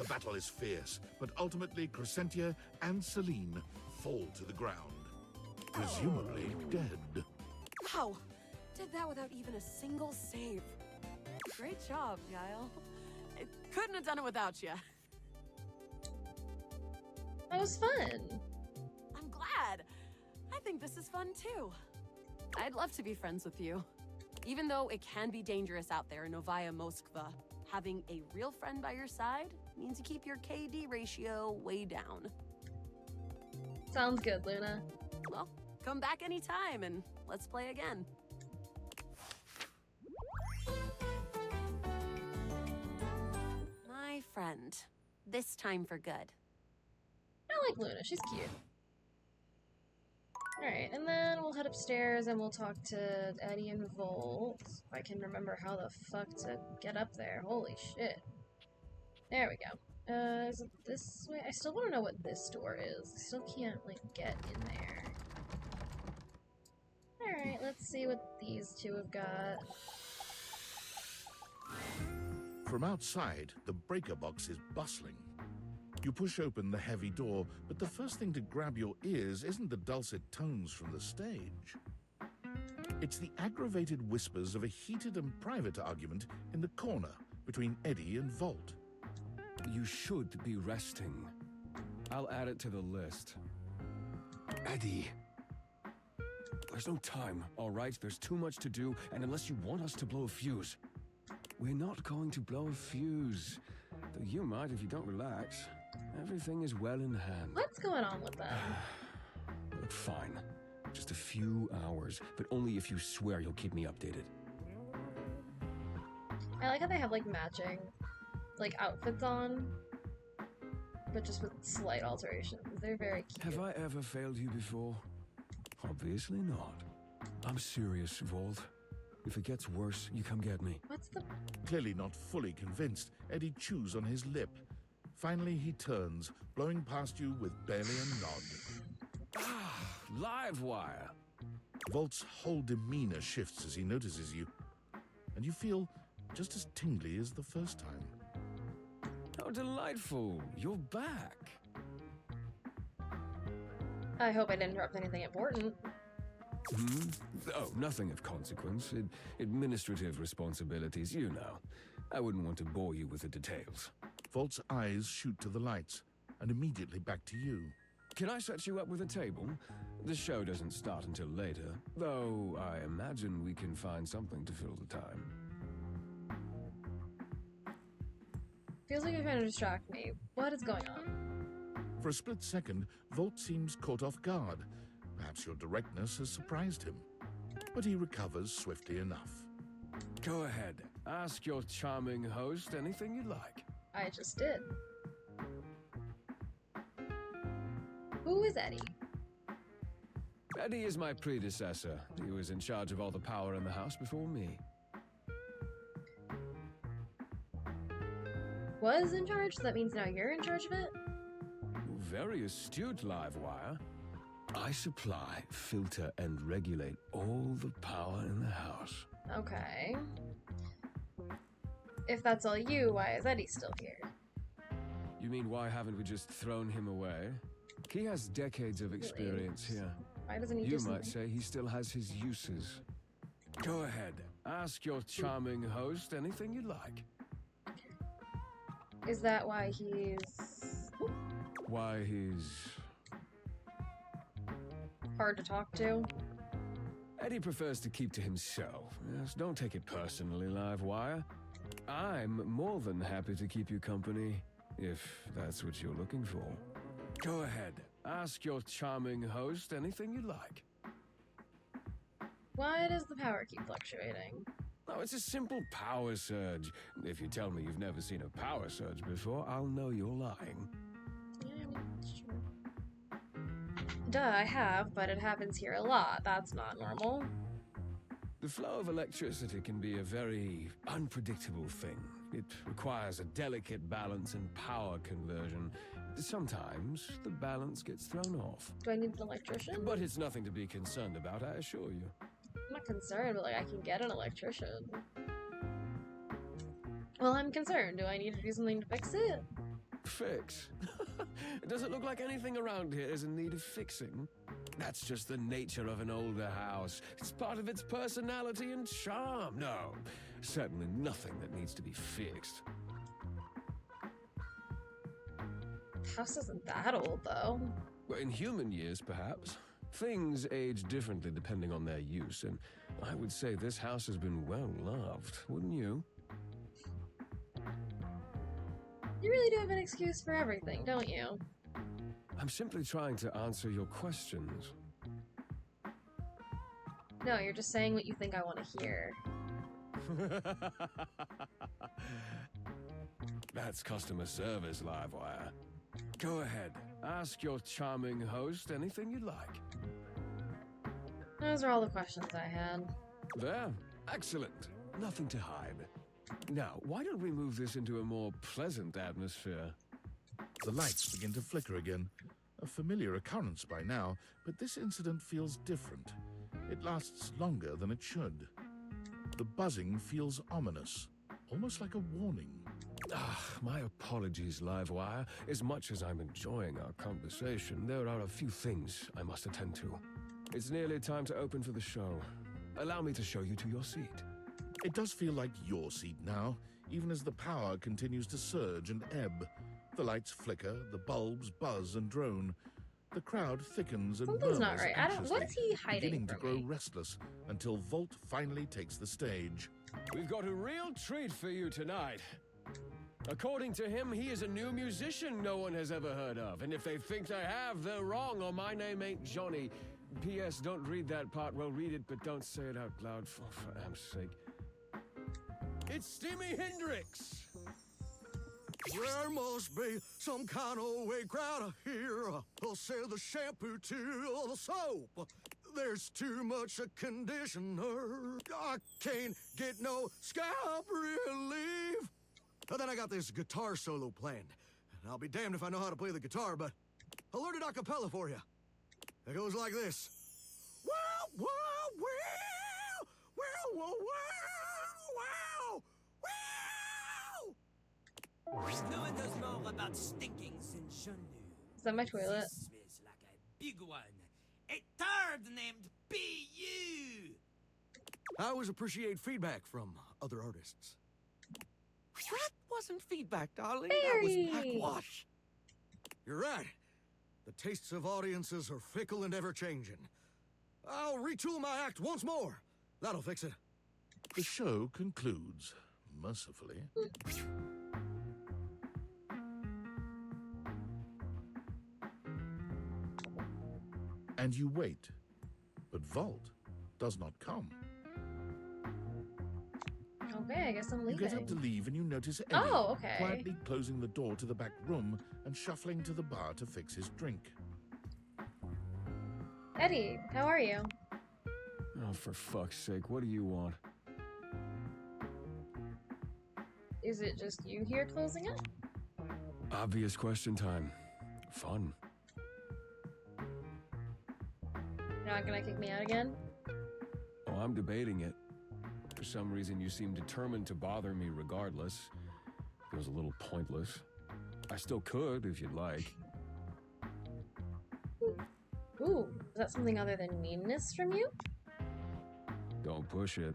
The battle is fierce, but ultimately Crescentia and Celine fall to the ground, presumably dead. Wow! Did that without even a single save. Great job, Yael. I couldn't have done it without you. That was fun. I'm glad. I think this is fun too. I'd love to be friends with you. Even though it can be dangerous out there in Novaya Moskva, having a real friend by your side means you keep your KD ratio way down. Sounds good, Luna. Well, come back anytime and let's play again. My friend. This time for good. I like Luna. She's cute. Alright, and then we'll head upstairs and we'll talk to Eddie and Volt. If I can remember how the fuck to get up there. Holy shit. There we go. Is it this way? I still want to know what this door is. I still can't, like, get in there. Alright, let's see what these two have got. From outside, the breaker box is bustling. You push open the heavy door, but the first thing to grab your ears isn't the dulcet tones from the stage. It's the aggravated whispers of a heated and private argument in the corner between Eddie and Volt. You should be resting. I'll add it to the list. Eddie. There's no time, all right? There's too much to do, and unless you want us to blow a fuse, we're not going to blow a fuse. Though you might if you don't relax. Everything is well in hand. What's going on with them? Look, fine. Just a few hours, but only if you swear you'll keep me updated. I like how they have, like, matching, like, outfits on, but just with slight alterations. They're very cute. Have I ever failed you before? Obviously not. I'm serious, Volt. If it gets worse, you come get me. What's the... Clearly not fully convinced, Eddie chews on his lip. Finally, he turns, blowing past you with barely a nod. Ah, Livewire! Volt's whole demeanor shifts as he notices you, and you feel just as tingly as the first time. How delightful! You're back! I hope I didn't interrupt anything important. Hmm? Oh, nothing of consequence. Administrative responsibilities, you know. I wouldn't want to bore you with the details. Volt's eyes shoot to the lights, and immediately back to you. Can I set you up with a table? The show doesn't start until later, though I imagine we can find something to fill the time. Feels like you're trying to distract me. What is going on? For a split second, Volt seems caught off guard. Perhaps your directness has surprised him. But he recovers swiftly enough. Go ahead. Ask your charming host anything you'd like. I just did. Who is Eddie? Eddie is my predecessor. He was in charge of all the power in the house before me. Was in charge, so that means now you're in charge of it? Very astute, Livewire. I supply, filter, and regulate all the power in the house. Okay. If that's all you, why is Eddie still here? You mean why haven't we just thrown him away? He has decades of experience here. Why doesn't he You do something? might say he still has his uses. Go ahead. Ask your charming host anything you'd like. Is that why he's Why he's... hard to talk to? Eddie prefers to keep to himself. Yes, don't take it personally, Livewire. I'm more than happy to keep you company, if that's what you're looking for. Go ahead. Ask your charming host anything you'd like. Why does the power keep fluctuating? Oh, it's a simple power surge. If you tell me you've never seen a power surge before, I'll know you're lying. Yeah, I mean, that's true. Duh, I have, but it happens here a lot. That's not normal. The flow of electricity can be a very unpredictable thing. It requires a delicate balance and power conversion. Sometimes the balance gets thrown off. Do I need an electrician? But it's nothing to be concerned about, I assure you. I'm not concerned, but like I can get an electrician. Well, I'm concerned. Do I need to do something to fix it? Fix? Does it look like anything around here is in need of fixing? That's just the nature of an older house. It's part of its personality and charm. No, certainly nothing that needs to be fixed. House isn't that old, though. Well, in human years, perhaps. Things age differently depending on their use, and I would say this house has been well loved, wouldn't you? You really do have an excuse for everything, don't you? I'm simply trying to answer your questions. No, you're just saying what you think I want to hear. That's customer service, Livewire. Go ahead. Ask your charming host anything you'd like. Those are all the questions I had. There. Excellent. Nothing to hide. Now, why don't we move this into a more pleasant atmosphere? The lights begin to flicker again. A familiar occurrence by now, but this incident feels different. It lasts longer than it should. The buzzing feels ominous, almost like a warning. My apologies, Livewire. As much as I'm enjoying our conversation, there are a few things I must attend to. It's nearly time to open for the show. Allow me to show you to your seat. It does feel like your seat now, even as the power continues to surge and ebb. The lights flicker, the bulbs buzz and drone. The crowd thickens and Something's not murmurs right. I don't. What is he hiding beginning to from grow me? restless until Volt finally takes the stage. We've got a real treat for you tonight. According to him, he is a new musician no one has ever heard of. And if they think they have, they're wrong, or my name ain't Johnny. P.S. Don't read that part. Well, read it, but don't say it out loud, for Am's sake. It's Steamy Hendrix! There must be some kind of way crowd here. They'll sell the shampoo to the soap. There's too much a conditioner. I can't get no scalp relief. But then I got this guitar solo planned. And I'll be damned if I know how to play the guitar, but I'll learn it a cappella for you. It goes like this. Wow, wow, wow, wow, wow, wow, wow. No one knows more about stinking than Jean knew. Is that my toilet? This smells like a big one. A turd named B.U. I always appreciate feedback from other artists. That wasn't feedback, darling. Barry! That was backwash. You're right. The tastes of audiences are fickle and ever-changing. I'll retool my act once more. That'll fix it. The show concludes, mercifully. And you wait, but Volt does not come. Okay, I guess I'm You leaving. get up to leave and you notice Eddie Oh, okay. quietly closing the door to the back room and shuffling to the bar to fix his drink. Eddie, how are you? Oh, for fuck's sake, what do you want? Is it just you here closing it? Obvious question time. Fun. You're not gonna kick me out again? Oh, I'm debating it. For some reason, you seem determined to bother me regardless. Feels a little pointless. I still could, if you'd like. Ooh, is that something other than meanness from you? Don't push it.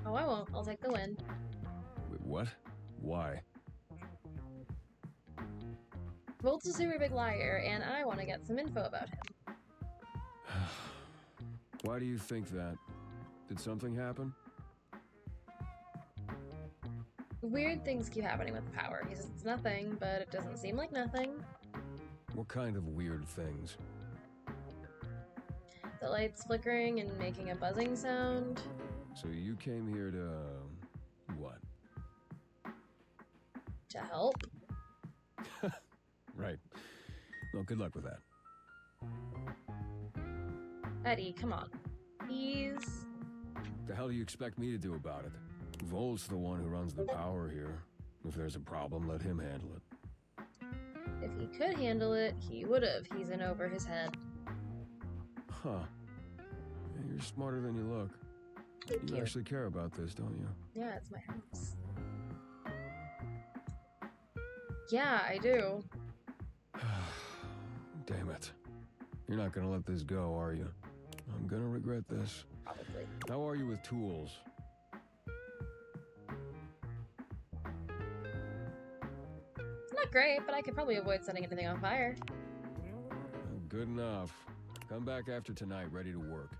Oh, I won't. I'll take the win. Wait, what? Why? Volt's a super big liar, and I want to get some info about him. Why do you think that? Did something happen? Weird things keep happening with power. He says it's nothing, but it doesn't seem like nothing. What kind of weird things? The lights flickering and making a buzzing sound. So you came here to... what? To help. Right. Well, good luck with that. Eddie, come on. Please. What the hell do you expect me to do about it? Volt's the one who runs the power here. If there's a problem, let him handle it. If he could handle it, he would've. He's in over his head. Huh. Yeah, you're smarter than you look. Thank you. Actually care about this, don't you? Yeah, it's my house. Yeah, I do. Damn it. You're not gonna let this go, are you? I'm gonna regret this. Probably. How are you with tools? It's not great, but I could probably avoid setting anything on fire. Good enough. Come back after tonight, ready to work.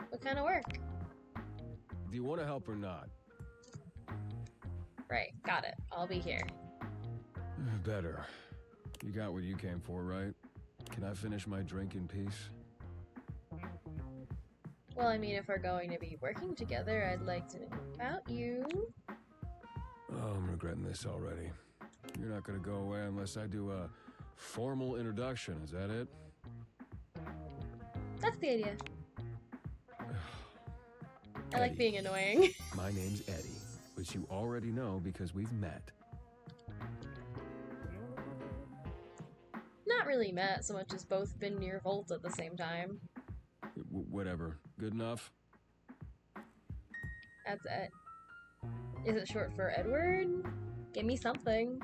What kind of work? Do you want to help or not? Right, got it. I'll be here. Better. You got what you came for, right? Can I finish my drink in peace? Well, I mean, if we're going to be working together, I'd like to know about you. Oh, I'm regretting this already. You're not gonna go away unless I do a formal introduction, is that it? That's the idea. I like being annoying. My name's Eddie, which you already know because we've met. Not really met so much as both been near Volt at the same time. Whatever. Good enough? That's it. Is it short for Edward? Give me something.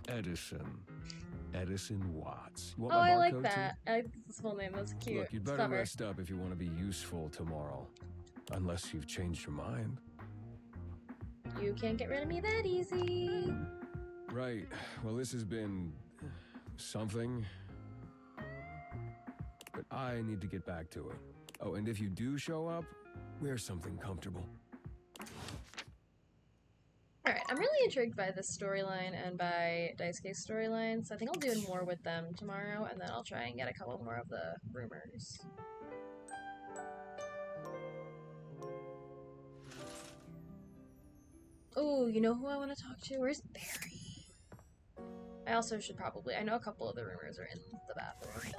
Edison. Edison Watts. You want Oh, my I like barcode, that. too? I like his full name. That's cute. Look, you'd It's better clever. rest up if you want to be useful tomorrow. Unless you've changed your mind. You can't get rid of me that easy. Right. Well, this has been... something. But I need to get back to it. Oh, and if you do show up, wear something comfortable. Alright, I'm really intrigued by this storyline and by Daisuke's storyline, so I think I'll do more with them tomorrow, and then I'll try and get a couple more of the rumors. Oh, you know who I want to talk to? Where's Barry? I also should probably... I know a couple of the rumors are in the bathroom.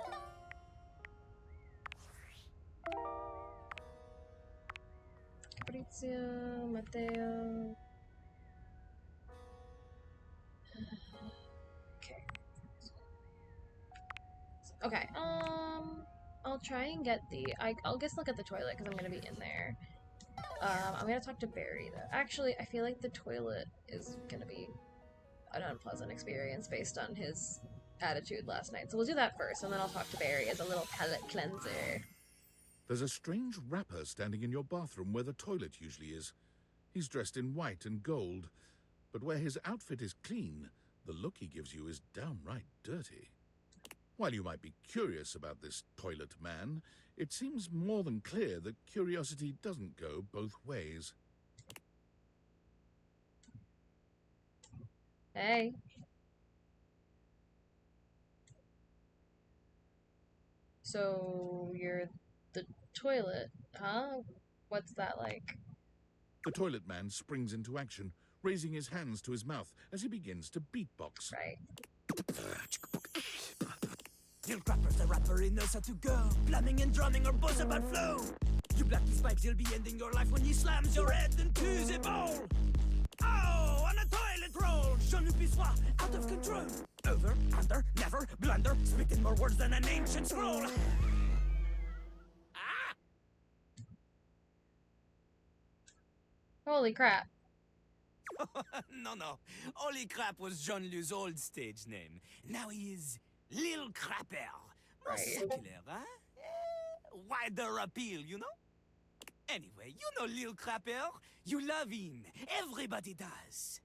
Fabrizio, Matteo... Okay, I'll try and get the... I'll guess look at the toilet, because I'm gonna be in there. I'm gonna talk to Barry, though. Actually, I feel like the toilet is gonna be an unpleasant experience based on his attitude last night. So we'll do that first, and then I'll talk to Barry as a little palate cleanser. There's a strange rapper standing in your bathroom where the toilet usually is. He's dressed in white and gold, but where his outfit is clean, the look he gives you is downright dirty. While you might be curious about this toilet man, it seems more than clear that curiosity doesn't go both ways. Hey. So, you're the toilet, huh? What's that like? The toilet man springs into action, raising his hands to his mouth as he begins to beatbox. Right. Jill Crapper's the rapper, he knows how to go. Plumbing and drumming are both about flow. You black these pipes, you'll be ending your life when he slams your head into the bowl. Oh, on a toilet roll, Jean Pissoir, out of control. Over, under, never, blunder, spitting more words than an ancient scroll. Holy crap. No. Holy Crap was Jean-Lou's old stage name. Now he is Lil Crapper. More secular, huh? Wider appeal, you know? Anyway, you know Lil Crapper. You love him. Everybody does.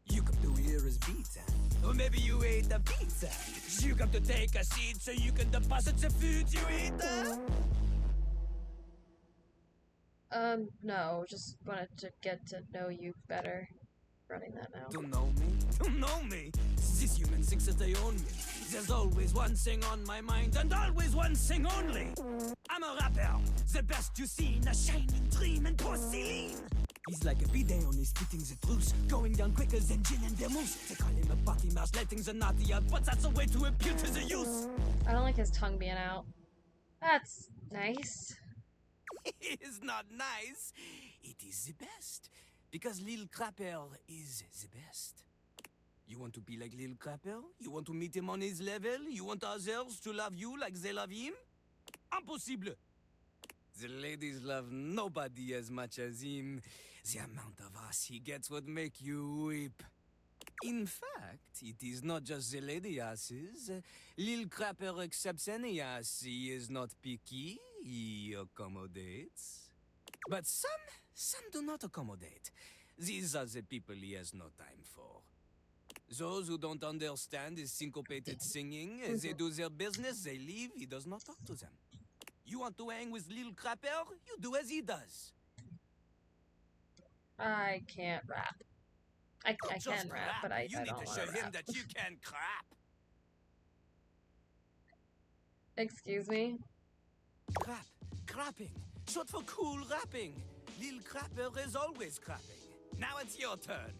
You come to hear his pizza. Or maybe you ate the pizza. You come to take a seat so you can deposit the food you eat. No, just wanted to get to know you better. Running that now. To know me? To know me? This human thinks that they own me. There's always one thing on my mind, and always one thing only. I'm a rapper, the best you see in a shining dream and porcelain. He's like a bidet, only spitting the truth, going down quicker than gin and vermouth. They call him a party mouse, letting the naughty out, but that's a way to impute to the youth. I don't like his tongue being out. That's nice. It is not nice. It is the best. Because Lil Crapper is the best. You want to be like Lil Crapper? You want to meet him on his level? You want others to love you like they love him? Impossible! The ladies love nobody as much as him. The amount of ass he gets would make you weep. In fact, it is not just the lady asses. Lil Crapper accepts any ass. He is not picky. He accommodates. But some do not accommodate. These are the people he has no time for. Those who don't understand his syncopated singing, they do their business, they leave, he does not talk to them. You want to hang with Lil Crapper? You do as he does. I can't rap. I can rap, but I You need don't to want show to him rap. that you can crap. Excuse me? Crapping. Short for cool rapping. Lil Crapper is always crapping. Now it's your turn.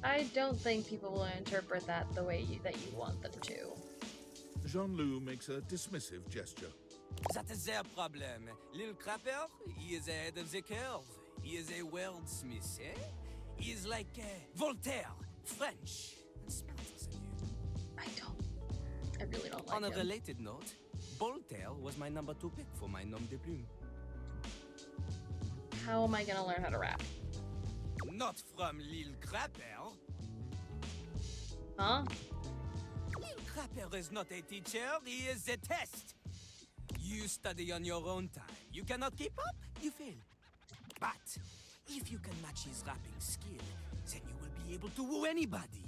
I don't think people will interpret that the way that you want them to. Jean-Loup makes a dismissive gesture. That is their problem. Lil Crapper, he is ahead of the curve. He is a wordsmith, eh? He is like Voltaire, French, and smarter than you. I really don't like On a him. related note, Voltaire was my number 2 pick for my nom de plume. How am I gonna learn how to rap? Not from Lil Crapper. Huh? Lil Crapper is not a teacher, he is a test. You study on your own time. You cannot keep up, you fail. But if you can match his rapping skill, then you will be able to woo anybody.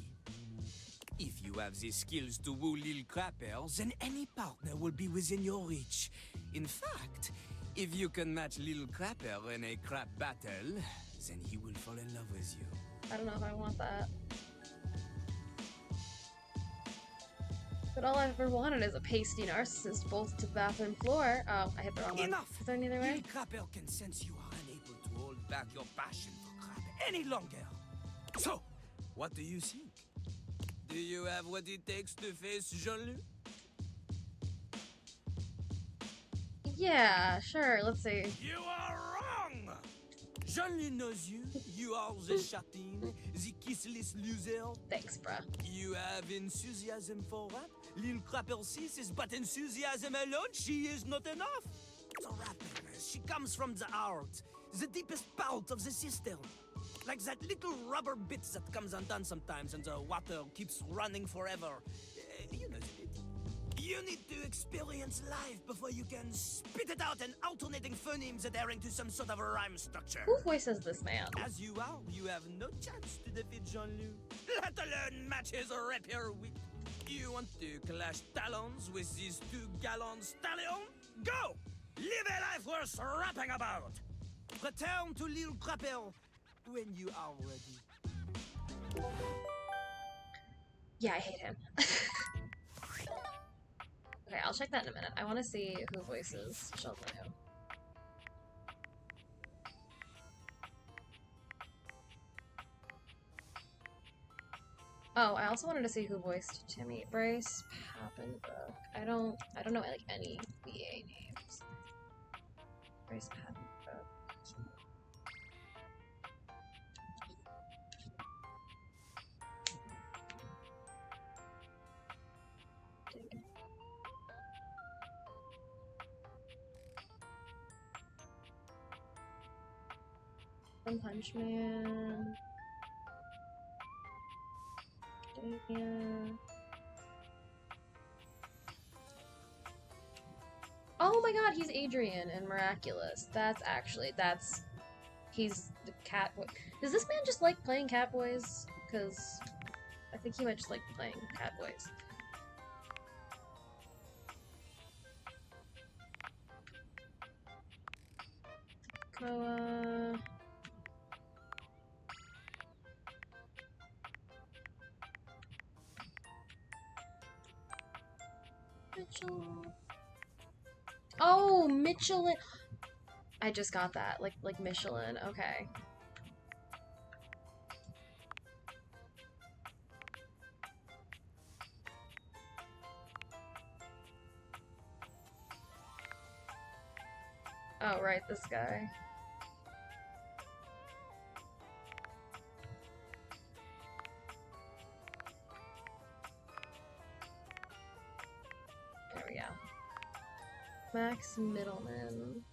If you have the skills to woo Lil Crapper, then any partner will be within your reach. In fact, if you can match Lil Crapper in a crap battle, then he will fall in love with you. I don't know if I want that. But all I've ever wanted is a pasty narcissist bolted to the bathroom floor. Oh, I hit the wrong one. Enough! Is there any other way? Lil Crapper can sense you are unable to hold back your passion for crap any longer. So, what do you think? Do you have what it takes to face Jean-Loup? Yeah, sure, let's see. You are wrong! Jean-Loup knows you. You are the chatine, the kissless loser. Thanks, bruh. You have enthusiasm for rap. Lil Crapper sees is but enthusiasm alone. She is not enough. The rapping, she comes from the heart, the deepest part of the system. Like that little rubber bit that comes undone sometimes and the water keeps running forever. You know the bit. You need to experience life before you can spit it out in alternating phonemes adhering to some sort of a rhyme structure. Who voices this man? As you are, you have no chance to defeat Jean-Loup, let alone match his rapier wit. You want to clash talons with these 2 gallon stallions? Go! Live a life worth rapping about! Return to Lil Crapper when you are ready. Yeah, I hate him. Okay, I'll check that in a minute. I want to see who voices Jean-Loup. Oh, I also wanted to see who voiced Timmy. Bryce Papenbrook. I don't know like any VA names. Bryce Papenbrook. One Punch Man. Oh my god, he's Adrian in Miraculous. He's the Catboy. Does this man just like playing Catboys? Because I think he might just like playing Catboys. Koa. Mitchell. Oh, Michelin. I just got that. Like Michelin. Okay. Oh, right, this guy. There we go. Max Middleman.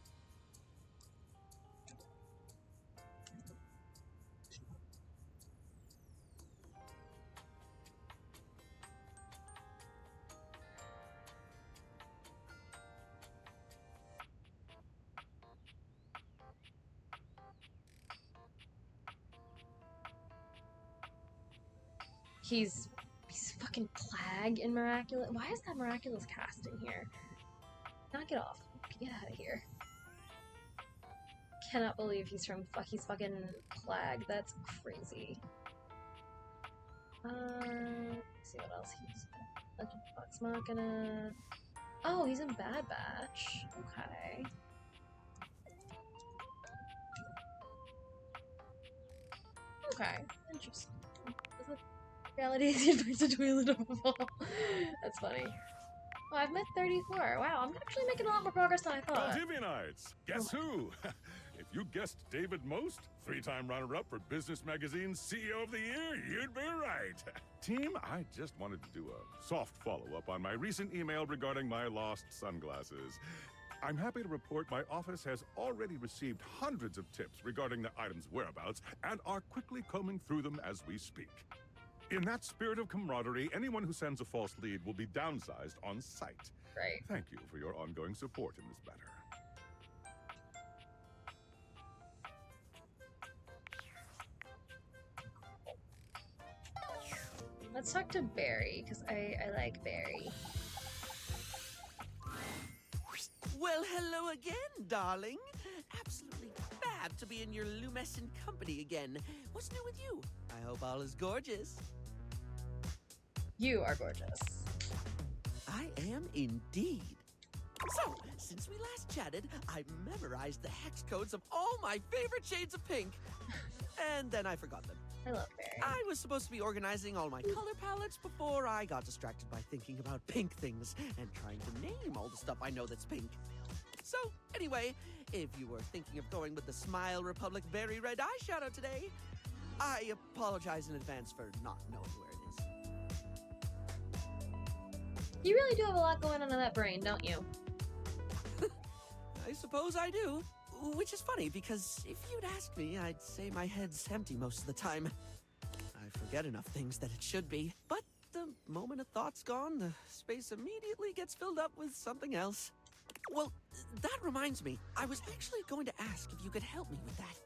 He's fucking Plague in Miraculous. Why is that Miraculous casting here? Knock it off. Get out of here. Cannot believe he's fucking Plague. That's crazy. Let's see what else he's in. Legend of Vox Machina. Oh, he's in Bad Batch. Okay. Okay. Interesting. Is it reality is he a toilet overall? That's funny. Well, I've met 34. Wow, I'm actually making a lot more progress than I thought. Valdivianites, guess who? If you guessed David Most, 3-time runner-up for Business Magazine's CEO of the Year, you'd be right. Team, I just wanted to do a soft follow-up on my recent email regarding my lost sunglasses. I'm happy to report my office has already received hundreds of tips regarding the item's whereabouts and are quickly combing through them as we speak. In that spirit of camaraderie, anyone who sends a false lead will be downsized on site. Right. Thank you for your ongoing support in this matter. Let's talk to Barry, because I like Barry. Well, hello again, darling. Absolutely fab to be in your lumescent company again. What's new with you? I hope all is gorgeous. You are gorgeous. I am indeed. So, since we last chatted, I memorized the hex codes of all my favorite shades of pink. And then I forgot them. I love Barry. I was supposed to be organizing all my color palettes before I got distracted by thinking about pink things and trying to name all the stuff I know that's pink. So, anyway, if you were thinking of going with the Smile Republic Berry Red eyeshadow today, I apologize in advance for not knowing where it is. You really do have a lot going on in that brain, don't you? I suppose I do. Which is funny, because if you'd asked me, I'd say my head's empty most of the time. I forget enough things that it should be. But the moment a thought's gone, the space immediately gets filled up with something else. Well, that reminds me. I was actually going to ask if you could help me with that.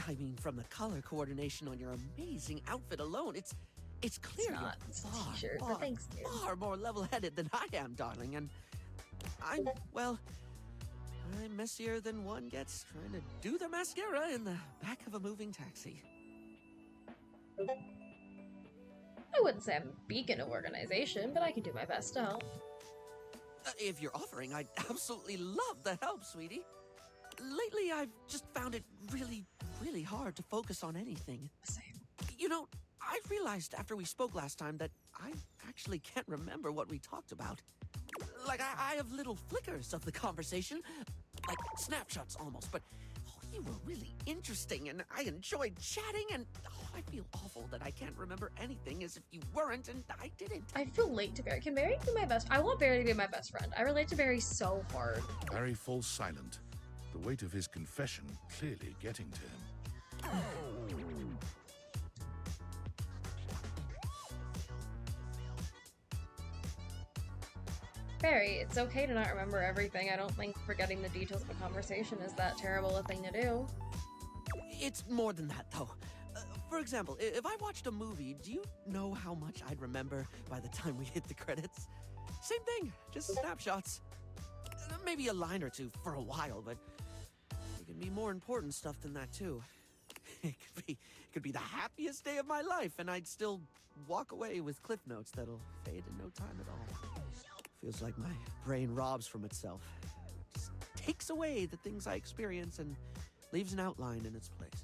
I mean, from the color coordination on your amazing outfit alone, it's clear you're far more level-headed than I am, darling, and I'm messier than one gets trying to do the mascara in the back of a moving taxi. I wouldn't say I'm a beacon of organization, but I can do my best to help. If you're offering, I'd absolutely love the help, sweetie. Lately, I've just found it really, really hard to focus on anything. Same. You know, I realized after we spoke last time that I actually can't remember what we talked about. Like, I have little flickers of the conversation, like snapshots almost, but you were really interesting and I enjoyed chatting, and I feel awful that I can't remember anything as if you weren't and I didn't. I feel late to Barry. Can Barry be my best? I want Barry to be my best friend. I relate to Barry so hard. Barry falls silent, the weight of his confession clearly getting to him. Barry, it's okay to not remember everything. I don't think forgetting the details of a conversation is that terrible a thing to do. It's more than that, though. For example, if I watched a movie, do you know how much I'd remember by the time we hit the credits? Same thing, just snapshots. Maybe a line or two for a while, but it can be more important stuff than that, too. It could be the happiest day of my life, and I'd still walk away with cliff notes that'll fade in no time at all. Feels like my brain robs from itself. Just takes away the things I experience and leaves an outline in its place.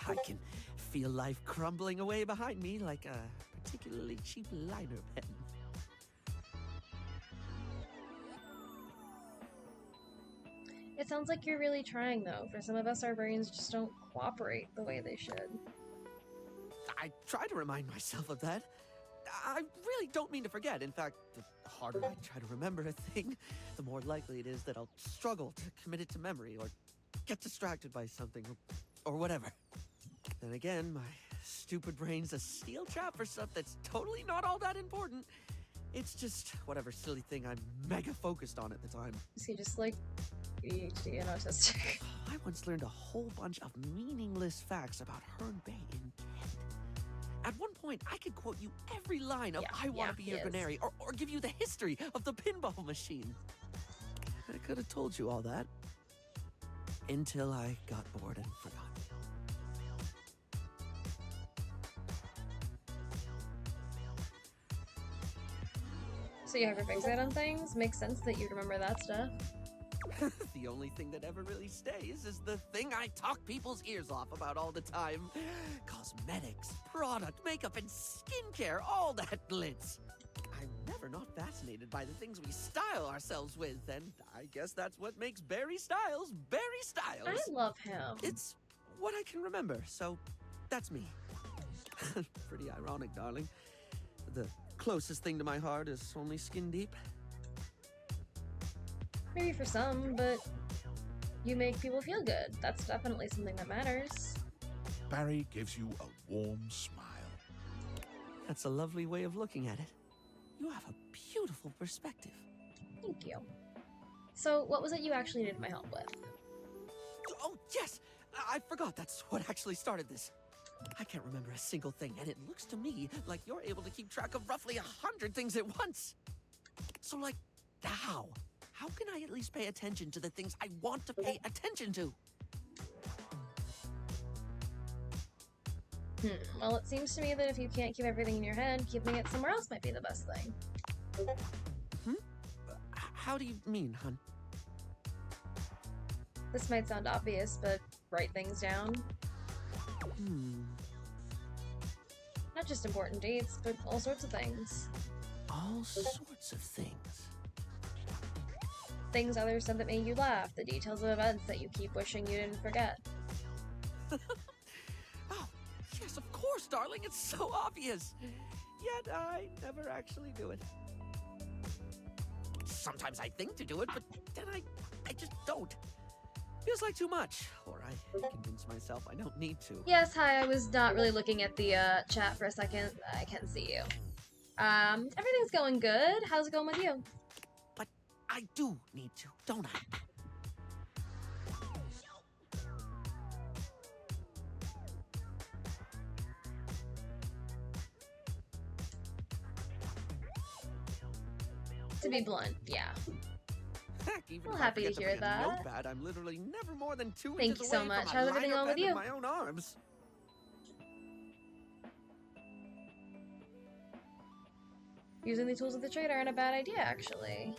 I can feel life crumbling away behind me like a particularly cheap liner pen. It sounds like you're really trying, though. For some of us, our brains just don't cooperate the way they should. I try to remind myself of that. I really don't mean to forget. In fact, the harder I try to remember a thing, the more likely it is that I'll struggle to commit it to memory or get distracted by something or whatever. Then again, my stupid brain's a steel trap for stuff that's totally not all that important. It's just whatever silly thing I'm mega focused on at the time. Is he just like ADHD and autistic? I once learned a whole bunch of meaningless facts about Herne Bay in Kent. At one point, I could quote you every line of I Want to Be Your Canary, or give you the history of the pinball machine. I could have told you all that. Until I got bored and forgot. So you have your fixate on things? Makes sense that you'd remember that stuff. The only thing that ever really stays is the thing I talk people's ears off about all the time. Cosmetics, product, makeup, and skincare, all that glitz. I'm never not fascinated by the things we style ourselves with, and I guess that's what makes Barry Styles Barry Styles. I love him. It's what I can remember, so that's me. Pretty ironic, darling. The closest thing to my heart is only skin deep. Maybe for some, but you make people feel good. That's definitely something that matters. Barry gives you a warm smile. That's a lovely way of looking at it. You have a beautiful perspective. Thank you. So, what was it you actually needed my help with? Oh, yes! I forgot that's what actually started this. I can't remember a single thing, and it looks to me like you're able to keep track of roughly 100 things at once. So, like, how? How can I at least pay attention to the things I want to pay attention to? Well, it seems to me that if you can't keep everything in your head, keeping it somewhere else might be the best thing. How do you mean, hun? This might sound obvious, but write things down. Not just important dates, but all sorts of things. All sorts of things. Things others said that made you laugh, the details of events that you keep wishing you didn't forget. Oh, yes, of course, darling, it's so obvious. Yet I never actually do it. Sometimes I think to do it, but then I just don't. Feels like too much, or I convince myself I don't need to. Yes, hi, I was not really looking at the chat for a second. I can see you. Everything's going good. How's it going with you? But I do need to, don't I? To be blunt, yeah. Heck, even I'm if I happy to forget hear forget that. a notepad, I'm literally never more than 2 Thank inches you so away much. from a How's everything liner going with pen you? in my own arms. Using the tools of the trade aren't a bad idea, actually.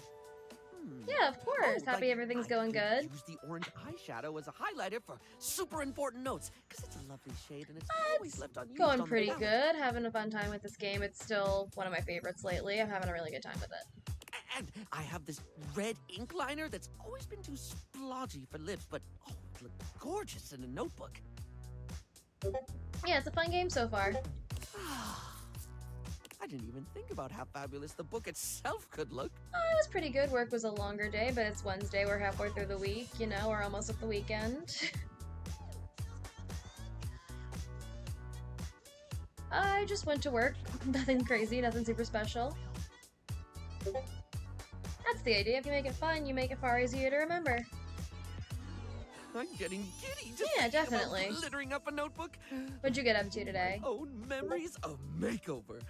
Yeah, of course. Oh, Happy like, everything's I going could good. Use the orange eyeshadow as a highlighter for super important notes, because it's a lovely shade and it's always left unused on Going the pretty palette. good. Having a fun time with this game. It's still one of my favorites lately. I'm having a really good time with it. And I have this red ink liner that's always been too splodgy for lips, but oh, it looked gorgeous in a notebook. Yeah, it's a fun game so far. I didn't even think about how fabulous the book itself could look. It was pretty good. Work was a longer day, but it's Wednesday. We're halfway through the week, you know, we're almost at the weekend. I just went to work. Nothing crazy, nothing super special. That's the idea. If you make it fun, you make it far easier to remember. I'm getting giddy just Yeah, thinking about definitely. littering up a notebook. What'd you get up to today? Own memories of makeover.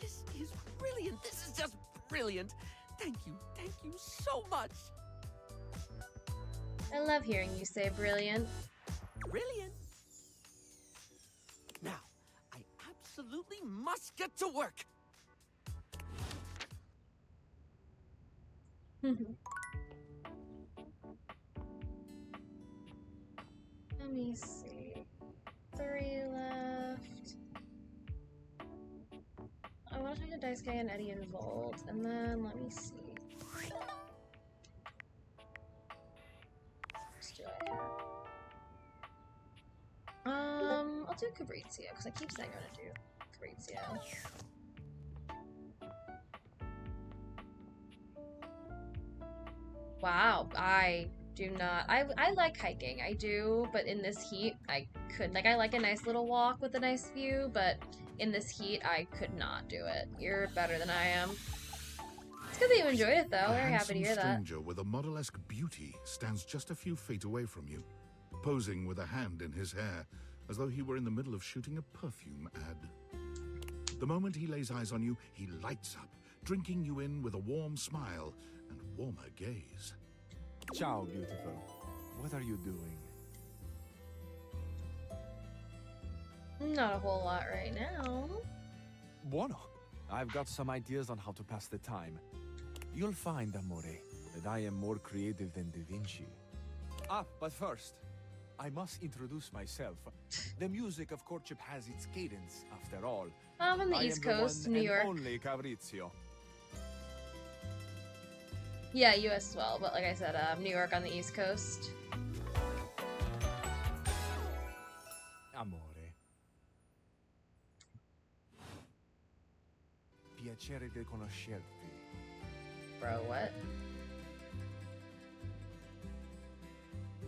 This is brilliant. This is just brilliant. Thank you so much. I love hearing you say brilliant. Brilliant. Now, I absolutely must get to work. Let me see. 3 left. I want to talk to Daisuke and Eddie and Volt, and then let me see. Let's do it. I'll do Fabrizio, because I keep saying I'm gonna do Fabrizio. Wow, I do not. I like hiking, I do, but in this heat, I couldn't. Like, I like a nice little walk with a nice view, but in this heat, I could not do it. You're better than I am. It's good that you enjoyed it, though. Very happy to hear that. A stranger with a model-esque beauty stands just a few feet away from you, posing with a hand in his hair, as though he were in the middle of shooting a perfume ad. The moment he lays eyes on you, he lights up, drinking you in with a warm smile and warmer gaze. Ciao, beautiful. What are you doing? Not a whole lot right now. Bueno, I've got some ideas on how to pass the time. You'll find, Amore, that I am more creative than Da Vinci. Ah, but first, I must introduce myself. The music of courtship has its cadence, after all. I'm on the I East am the Coast, one New and York. only Fabrizio. Yeah, US as well, but like I said, New York on the East Coast. Amore. Piacere di conoscerti. Bro, what?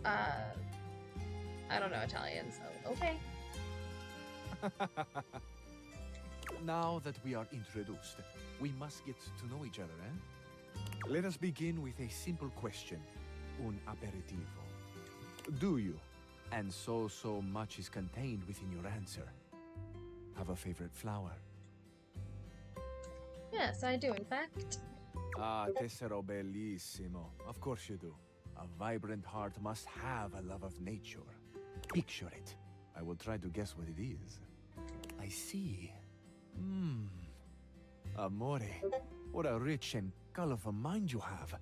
I don't know Italian, so okay. Now that we are introduced, we must get to know each other, eh? Let us begin with a simple question. Un aperitivo. Do you, and so much is contained within your answer, have a favorite flower? Yes, I do, in fact. Ah, tessero bellissimo. Of course you do. A vibrant heart must have a love of nature. Picture it. I will try to guess what it is. I see. Amore, what a rich and colorful mind you have.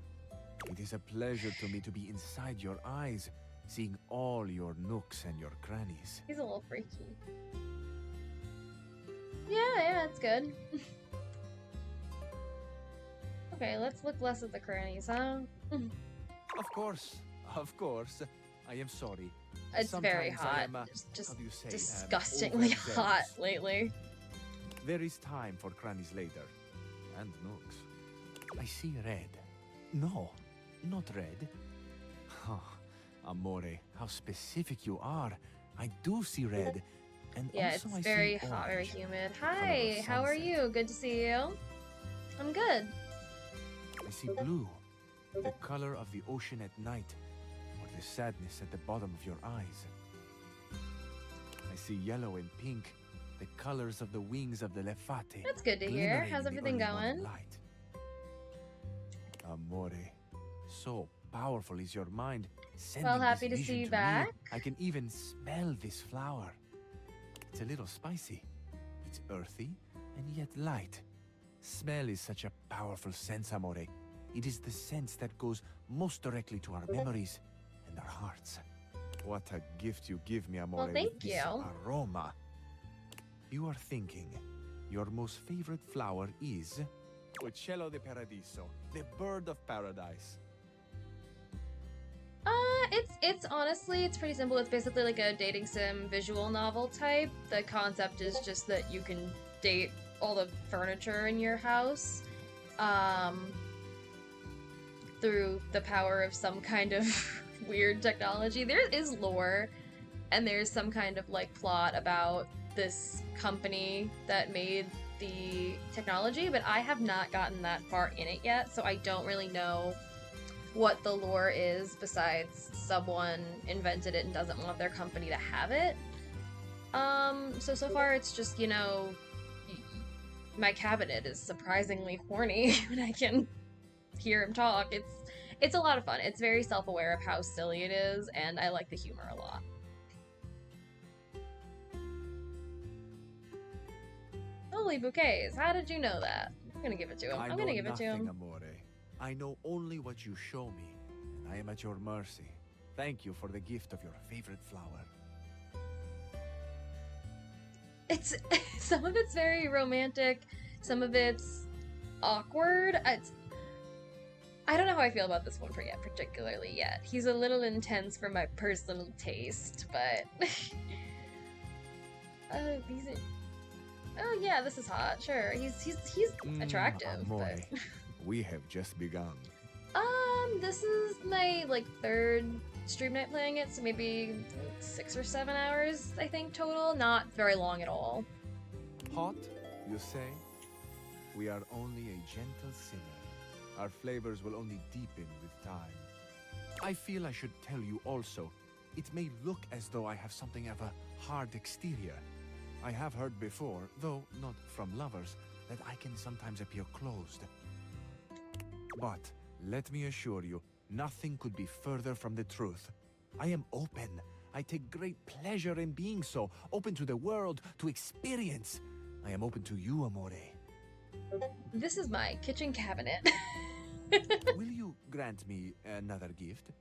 It is a pleasure to me to be inside your eyes, seeing all your nooks and your crannies. He's a little freaky. Yeah, it's good. Okay, let's look less at the crannies, huh? Of course. I am sorry. It's very Sometimes I hot. am, Just how do you say, disgustingly overzealous. hot lately. There is time for crannies later. And nooks. I see red. No, not red. Amore, how specific you are. I do see red. And Yeah, also it's I very see hot, very orange. humid. Color of Hi, how are sunset. you? Good to see you. I'm good. I see blue. The color of the ocean at night. Or the sadness at the bottom of your eyes. I see yellow and pink. The colors of the wings of the lefate. That's good to hear. glimmering How's in the everything early morning going? light. Amore, so powerful is your mind. Well, sending happy this to see vision you me. back. I can even smell this flower. It's a little spicy. It's earthy and yet light. Smell is such a powerful sense, Amore. It is the sense that goes most directly to our memories and our hearts. What a gift you give me, Amore, Well, thank with this you. aroma. You are thinking your most favorite flower is Uccello di Paradiso, the bird of paradise. It's honestly, it's pretty simple. It's basically like a dating sim visual novel type. The concept is just that you can date all the furniture in your house, through the power of some kind of weird technology. There is lore, and there's some kind of like plot about this company that made the technology, but I have not gotten that far in it yet, so I don't really know what the lore is besides someone invented it and doesn't want their company to have it. So far it's just, you know, my cabinet is surprisingly horny when I can hear him talk. It's a lot of fun. It's very self-aware of how silly it is, and I like the humor a lot. Holy bouquets, how did you know that? I'm gonna give it to him. I'm gonna give it to him. Amore. I know only what you show me, and I am at your mercy. Thank you for the gift of your favorite flower. It's some of it's very romantic, some of it's awkward. I don't know how I feel about this one particularly yet. He's a little intense for my personal taste, but oh yeah, this is hot. Sure, he's attractive. Amore, but we have just begun. This is my like third stream night playing it, so maybe 6 or 7 hours I think total. Not very long at all. Hot, you say? We are only a gentle simmer. Our flavors will only deepen with time. I feel I should tell you also, it may look as though I have something of a hard exterior. I have heard before, though not from lovers, that I can sometimes appear closed. But let me assure you, nothing could be further from the truth. I am open. I take great pleasure in being so, open to the world, to experience. I am open to you, Amore. This is my kitchen cabinet. Will you grant me another gift?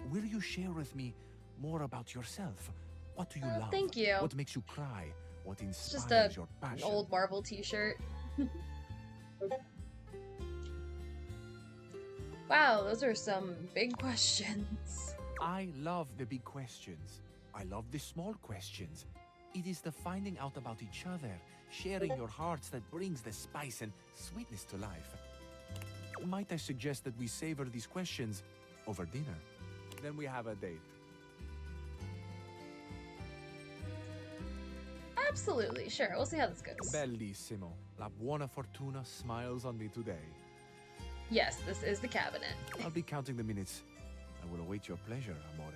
Will you share with me more about yourself? What do you love? Thank you. What makes you cry? What It's inspires just your an passion? old Marvel t-shirt. Wow, those are some big questions. I love the big questions. I love the small questions. It is the finding out about each other, sharing your hearts that brings the spice and sweetness to life. Might I suggest that we savor these questions over dinner? Then we have a date. Absolutely, sure. We'll see how this goes. Bellissimo. La buona fortuna smiles on me today. Yes, this is the cabinet. I'll be counting the minutes. I will await your pleasure, Amore.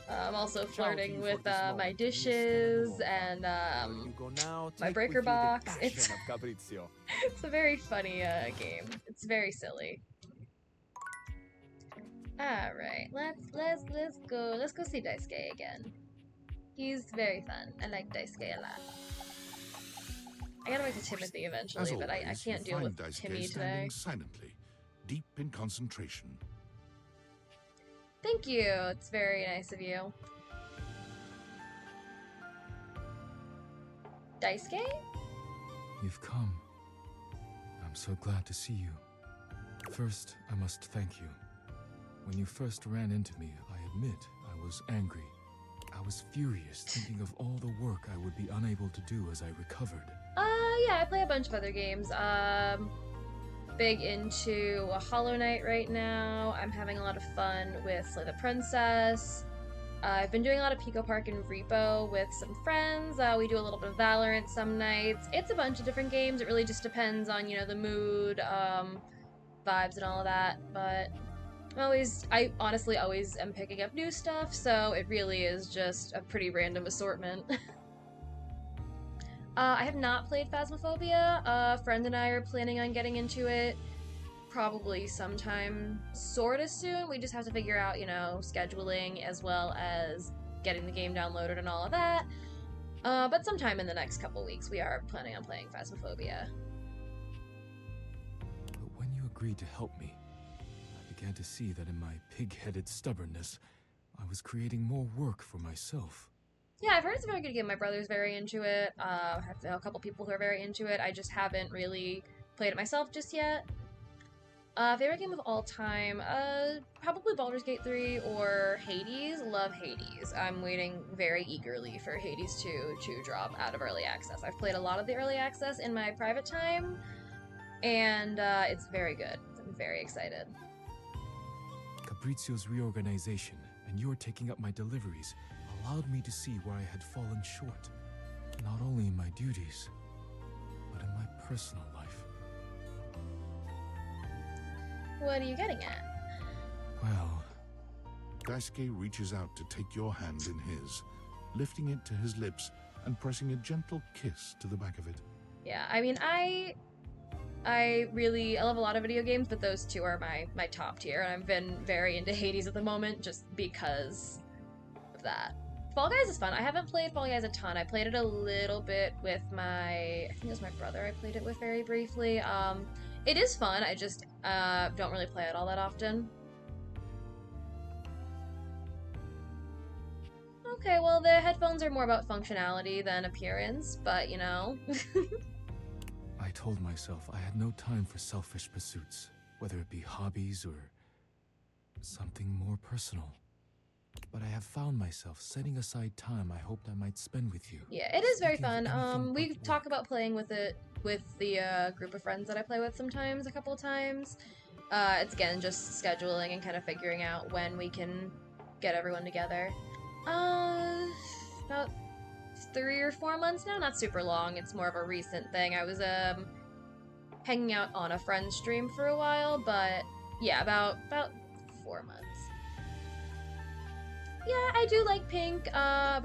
I'm also Ciao to flirting you with for this my moment. dishes and Where you go now, my take breaker with you the box. passion It's of Caprizio. it's a very funny game. It's very silly. All right, let's go see Daisuke again. He's very fun. I like Daisuke a lot. I gotta wait to Timothy As eventually, but I always, can't you deal find with Daisuke Timmy today. standing silently, deep in concentration. Thank you. It's very nice of you. Daisuke? You've come. I'm so glad to see you. First, I must thank you. When you first ran into me, I admit I was angry. I was furious, thinking of all the work I would be unable to do as I recovered. Yeah, I play a bunch of other games. Big into Hollow Knight right now. I'm having a lot of fun with Slay the Princess. I've been doing a lot of Pico Park and Repo with some friends. We do a little bit of Valorant some nights. It's a bunch of different games. It really just depends on, you know, the mood, vibes and all of that. But I honestly always am picking up new stuff, so it really is just a pretty random assortment. I have not played Phasmophobia. A friend and I are planning on getting into it probably sometime sorta soon. We just have to figure out, you know, scheduling as well as getting the game downloaded and all of that. But sometime in the next couple weeks we are planning on playing Phasmophobia. But when you agreed to help me, I began to see that in my pig-headed stubbornness, I was creating more work for myself. Yeah, I've heard it's a very good game. My brother's very into it. I have a couple people who are very into it. I just haven't really played it myself just yet. Favorite game of all time? Probably Baldur's Gate 3 or Hades. Love Hades. I'm waiting very eagerly for Hades 2 to drop out of early access. I've played a lot of the early access in my private time, and it's very good. I'm very excited. Caprizio's reorganization and your taking up my deliveries allowed me to see where I had fallen short. Not only in my duties, but in my personal life. What are you getting at? Well, Daisuke reaches out to take your hand in his, lifting it to his lips and pressing a gentle kiss to the back of it. Yeah, I mean, I love a lot of video games, but those two are my top tier, and I've been very into Hades at the moment just because of that. Fall Guys is fun. I haven't played Fall Guys a ton. I played it a little bit with I think it was my brother I played it with very briefly. It is fun, I just don't really play it all that often. Okay, well, the headphones are more about functionality than appearance, but you know. I told myself I had no time for selfish pursuits, whether it be hobbies or something more personal. But I have found myself setting aside time I hoped I might spend with you. Yeah, it is very fun. We talk about playing with it with the group of friends that I play with sometimes, a couple of times. It's again just scheduling and kind of figuring out when we can get everyone together. About 3 or 4 months now, not super long. It's more of a recent thing. I was hanging out on a friend's stream for a while, but yeah, about 4 months. Yeah, I do like Pink, but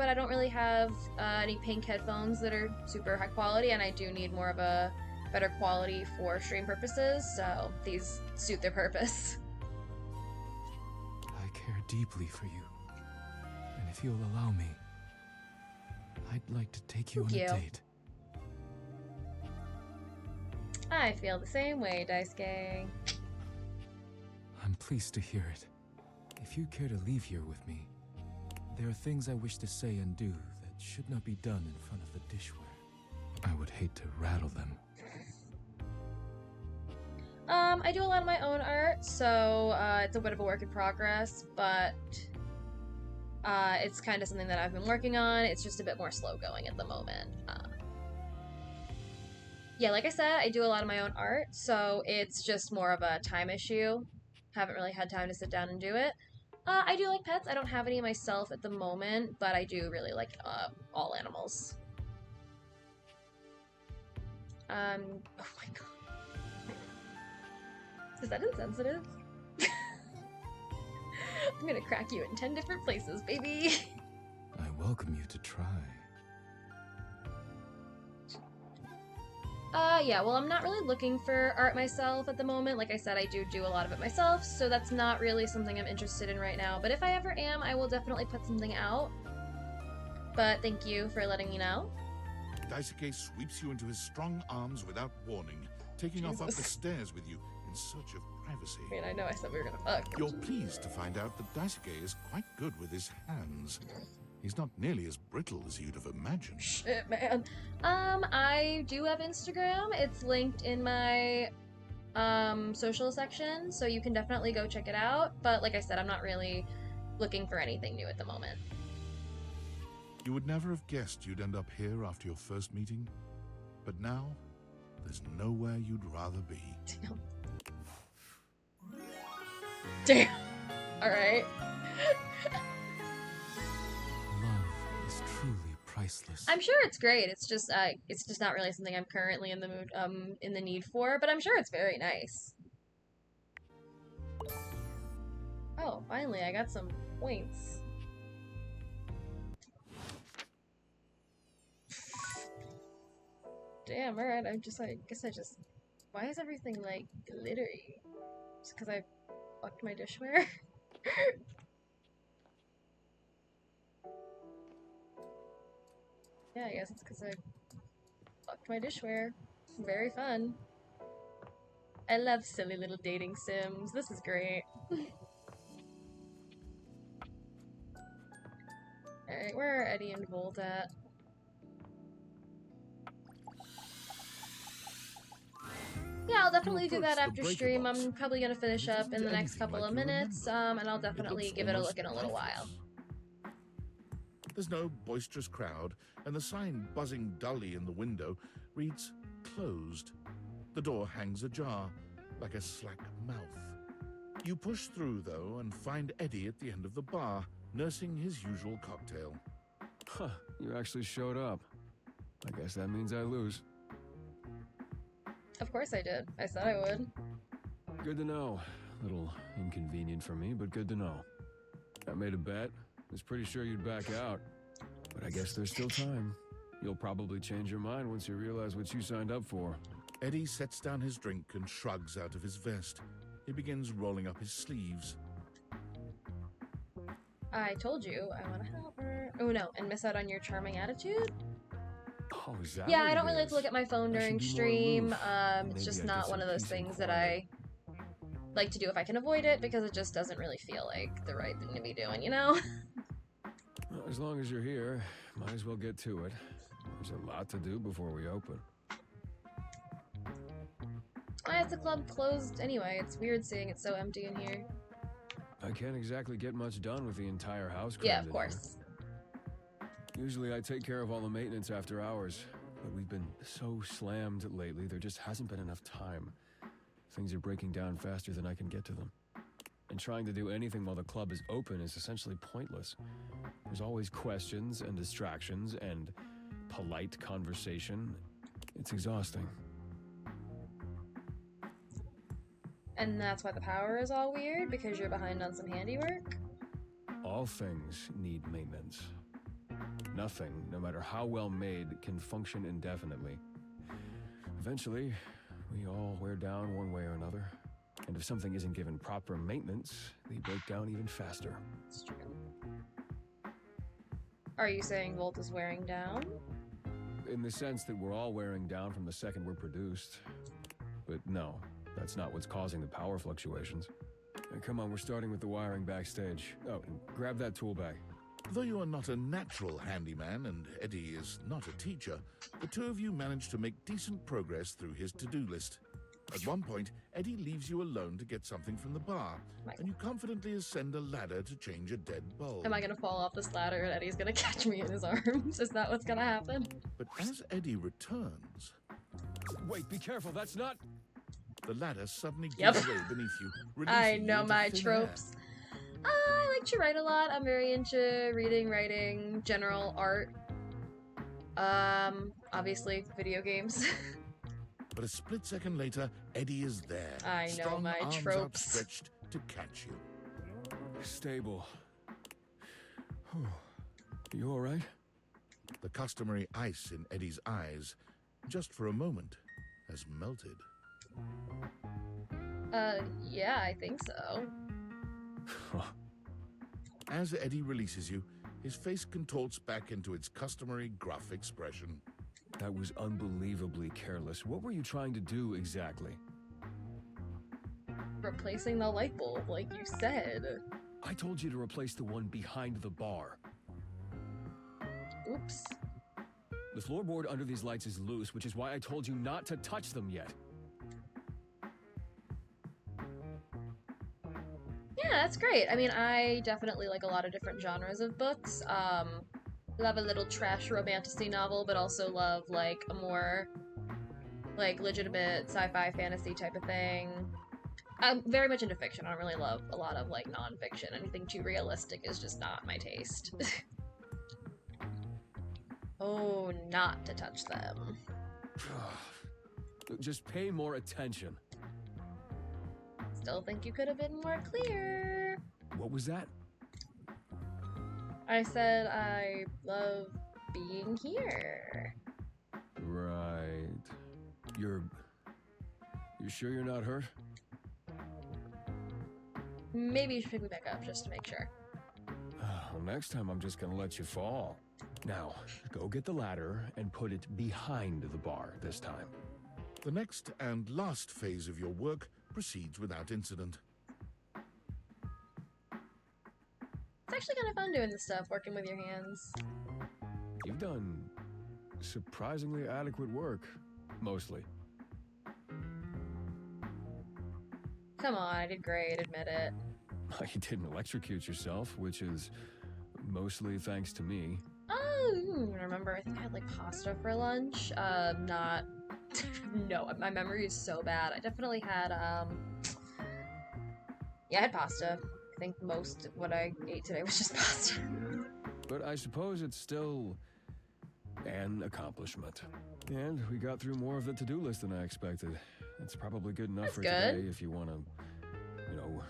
I don't really have any Pink headphones that are super high quality, and I do need more of a better quality for stream purposes, so these suit their purpose. I care deeply for you, and if you'll allow me, I'd like to take you on a date. I feel the same way, Daisuke. I'm pleased to hear it. If you care to leave here with me, there are things I wish to say and do that should not be done in front of the dishware. I would hate to rattle them. I do a lot of my own art, so it's a bit of a work in progress, but it's kind of something that I've been working on. It's just a bit more slow going at the moment. Yeah, like I said, I do a lot of my own art, so it's just more of a time issue. Haven't really had time to sit down and do it. I do like pets. I don't have any myself at the moment, but I do really like all animals. Oh my god. Is that insensitive? I'm gonna crack you in 10 different places, baby. I welcome you to try. Yeah, well, I'm not really looking for art myself at the moment. Like I said, I do a lot of it myself, so that's not really something I'm interested in right now. But if I ever am, I will definitely put something out. But thank you for letting me know. Daisuke sweeps you into his strong arms without warning, taking off up the stairs with you in search of privacy. I mean, I know I said we were gonna fuck. You're pleased to find out that Daisuke is quite good with his hands. He's not nearly as brittle as you'd have imagined. Shit, man. I do have Instagram. It's linked in my social section, so you can definitely go check it out. But like I said, I'm not really looking for anything new at the moment. You would never have guessed you'd end up here after your first meeting, but now there's nowhere you'd rather be. Damn. All right. Love is truly priceless. I'm sure it's great. It's just not really something I'm currently in the mood, in the need for. But I'm sure it's very nice. Oh, finally, I got some points. Damn. All right. Why is everything like glittery? Just because I fucked my dishware? Yeah, I guess it's because I fucked my dishware. Very fun. I love silly little dating sims. This is great. Alright, where are Eddie and Volt at? Yeah, I'll definitely do that after stream. I'm probably gonna finish up in the next couple of minutes, and I'll definitely give it a look in a little while. There's no boisterous crowd, and the sign buzzing dully in the window reads closed. The door hangs ajar, like a slack mouth. You push through, though, and find Eddie at the end of the bar, nursing his usual cocktail. Huh, you actually showed up. I guess that means I lose. Of course I did. I said I would. Good to know. A little inconvenient for me, but good to know. I made a bet. Was pretty sure you'd back out. But I guess there's still time. You'll probably change your mind once you realize what you signed up for. Eddie sets down his drink and shrugs out of his vest. He begins rolling up his sleeves. I told you I want to help her. Oh no, and miss out on your charming attitude? Oh, is that Yeah, what I it don't really like is? to look at my phone I should during be more stream. aloof. It's Maybe just I not get one of some those peace and things that quiet. I like to do if I can avoid it, because it just doesn't really feel like the right thing to be doing, you know? Well, as long as you're here, might as well get to it. There's a lot to do before we open. Why is the club closed anyway? It's weird seeing it so empty in here. I can't exactly get much done with the entire house. Yeah, crammed of in here. course. Usually I take care of all the maintenance after hours, but we've been so slammed lately, there just hasn't been enough time. Things are breaking down faster than I can get to them. And trying to do anything while the club is open is essentially pointless. There's always questions and distractions and polite conversation. It's exhausting. And that's why the power is all weird, because you're behind on some handiwork? All things need maintenance. Nothing, no matter how well made, can function indefinitely. Eventually, we all wear down one way or another. And if something isn't given proper maintenance, they break down even faster. It's true. Are you saying Volt is wearing down? In the sense that we're all wearing down from the second we're produced. But no, that's not what's causing the power fluctuations. Come on, we're starting with the wiring backstage. Oh, and grab that tool bag. Though you are not a natural handyman and Eddie is not a teacher, the two of you manage to make decent progress through his to-do list. At one point, Eddie leaves you alone to get something from the bar, and you confidently ascend a ladder to change a dead bulb. Am I gonna fall off this ladder and Eddie's gonna catch me in his arms? Is that what's gonna happen? But as Eddie returns... Wait, be careful, that's not... The ladder suddenly Yep. gives way beneath you, I releasing know you into my thin tropes. I like to write a lot. I'm very into reading, writing, general art. Obviously, video games. air. But a split second later, Eddie is there. I know strong my arms tropes. outstretched to catch you. Stable. You alright? The customary ice in Eddie's eyes, just for a moment, has melted. Yeah, I think so. As Eddie releases you, his face contorts back into its customary gruff expression. That was unbelievably careless. What were you trying to do exactly? Replacing the light bulb, like you said. I told you to replace the one behind the bar. Oops. The floorboard under these lights is loose, which is why I told you not to touch them yet. Yeah, that's great. I mean, I definitely like a lot of different genres of books. Love a little trash romantasy novel, but also love, like, a more, like, legitimate sci-fi fantasy type of thing. I'm very much into fiction. I don't really love a lot of, like, non-fiction. Anything too realistic is just not my taste. Oh, not to touch them. Just pay more attention. Still think you could have been more clear. What was that? I said I love being here. Right. You're sure you're not hurt? Maybe you should pick me back up just to make sure. Well, next time I'm just gonna let you fall. Now, go get the ladder and put it behind the bar this time. The next and last phase of your work proceeds without incident. It's actually kind of fun doing this stuff, working with your hands. You've done surprisingly adequate work, mostly. Come on, I did great, admit it. You didn't electrocute yourself, which is mostly thanks to me. Oh, remember, I think I had like pasta for lunch. Not. No, my memory is so bad. I definitely had, yeah, I had pasta. I think most of what I ate today was just pasta. But I suppose it's still an accomplishment. And we got through more of the to-do list than I expected. That's probably good enough for good. today if you want to, you know,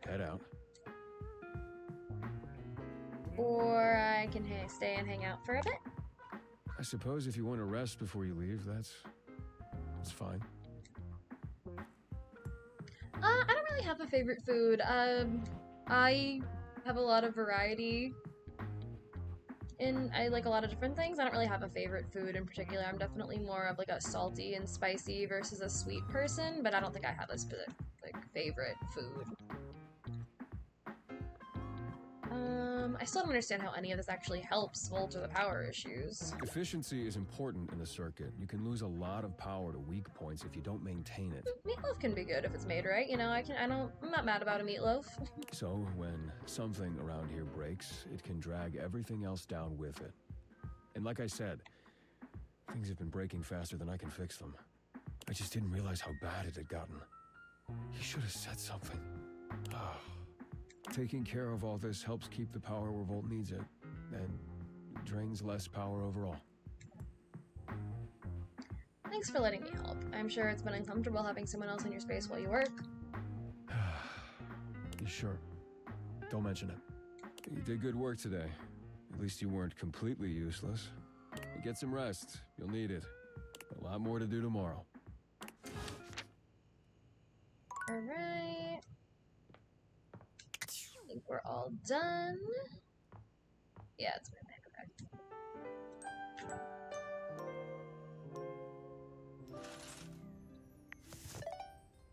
head out. Or I can stay and hang out for a bit. I suppose if you want to rest before you leave, that's fine. I don't really have a favorite food. I have a lot of variety. I like a lot of different things. I don't really have a favorite food in particular. I'm definitely more of like a salty and spicy versus a sweet person, but I don't think I have a specific favorite food. I still don't understand how any of this actually helps Volta the power issues. Efficiency is important in the circuit. You can lose a lot of power to weak points if you don't maintain it. Meatloaf can be good if it's made right, you know. I'm not mad about a meatloaf. So when something around here breaks, it can drag everything else down with it. And like I said, things have been breaking faster than I can fix them. I just didn't realize how bad it had gotten. He should have said something. Taking care of all this helps keep the power where Volt needs it, and drains less power overall. Thanks for letting me help. I'm sure it's been uncomfortable having someone else in your space while you work. You sure? Don't mention it. You did good work today. At least you weren't completely useless. Get some rest. You'll need it. A lot more to do tomorrow. Alright. I think we're all done. Yeah, it's midnight. Okay.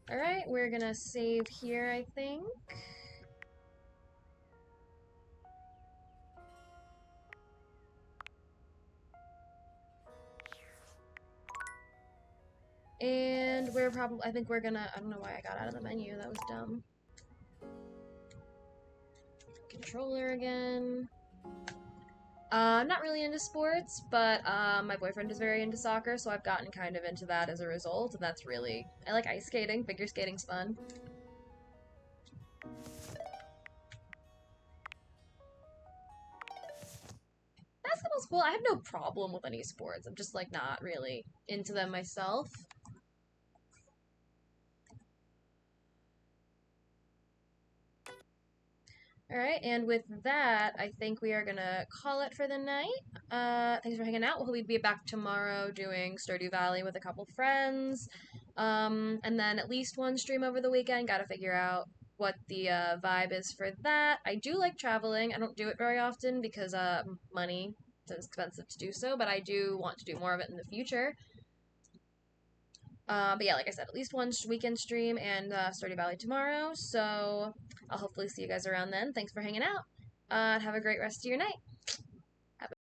Alright, we're gonna save here, I think. And we're probably, I think we're gonna, I don't know why I got out of the menu, that was dumb. Controller again. I'm not really into sports, but my boyfriend is very into soccer, so I've gotten kind of into that as a result, and that's really, I like ice skating, figure skating's fun. Basketball's cool, I have no problem with any sports, I'm just like not really into them myself. Alright, and with that, I think we are gonna call it for the night. Thanks for hanging out. We'll be back tomorrow doing Stardew Valley with a couple friends. And then at least one stream over the weekend. Gotta figure out what the vibe is for that. I do like traveling. I don't do it very often because money, it's expensive to do so, but I do want to do more of it in the future. But yeah, like I said, at least one weekend stream and Stardew Valley tomorrow, so I'll hopefully see you guys around then. Thanks for hanging out. Have a great rest of your night.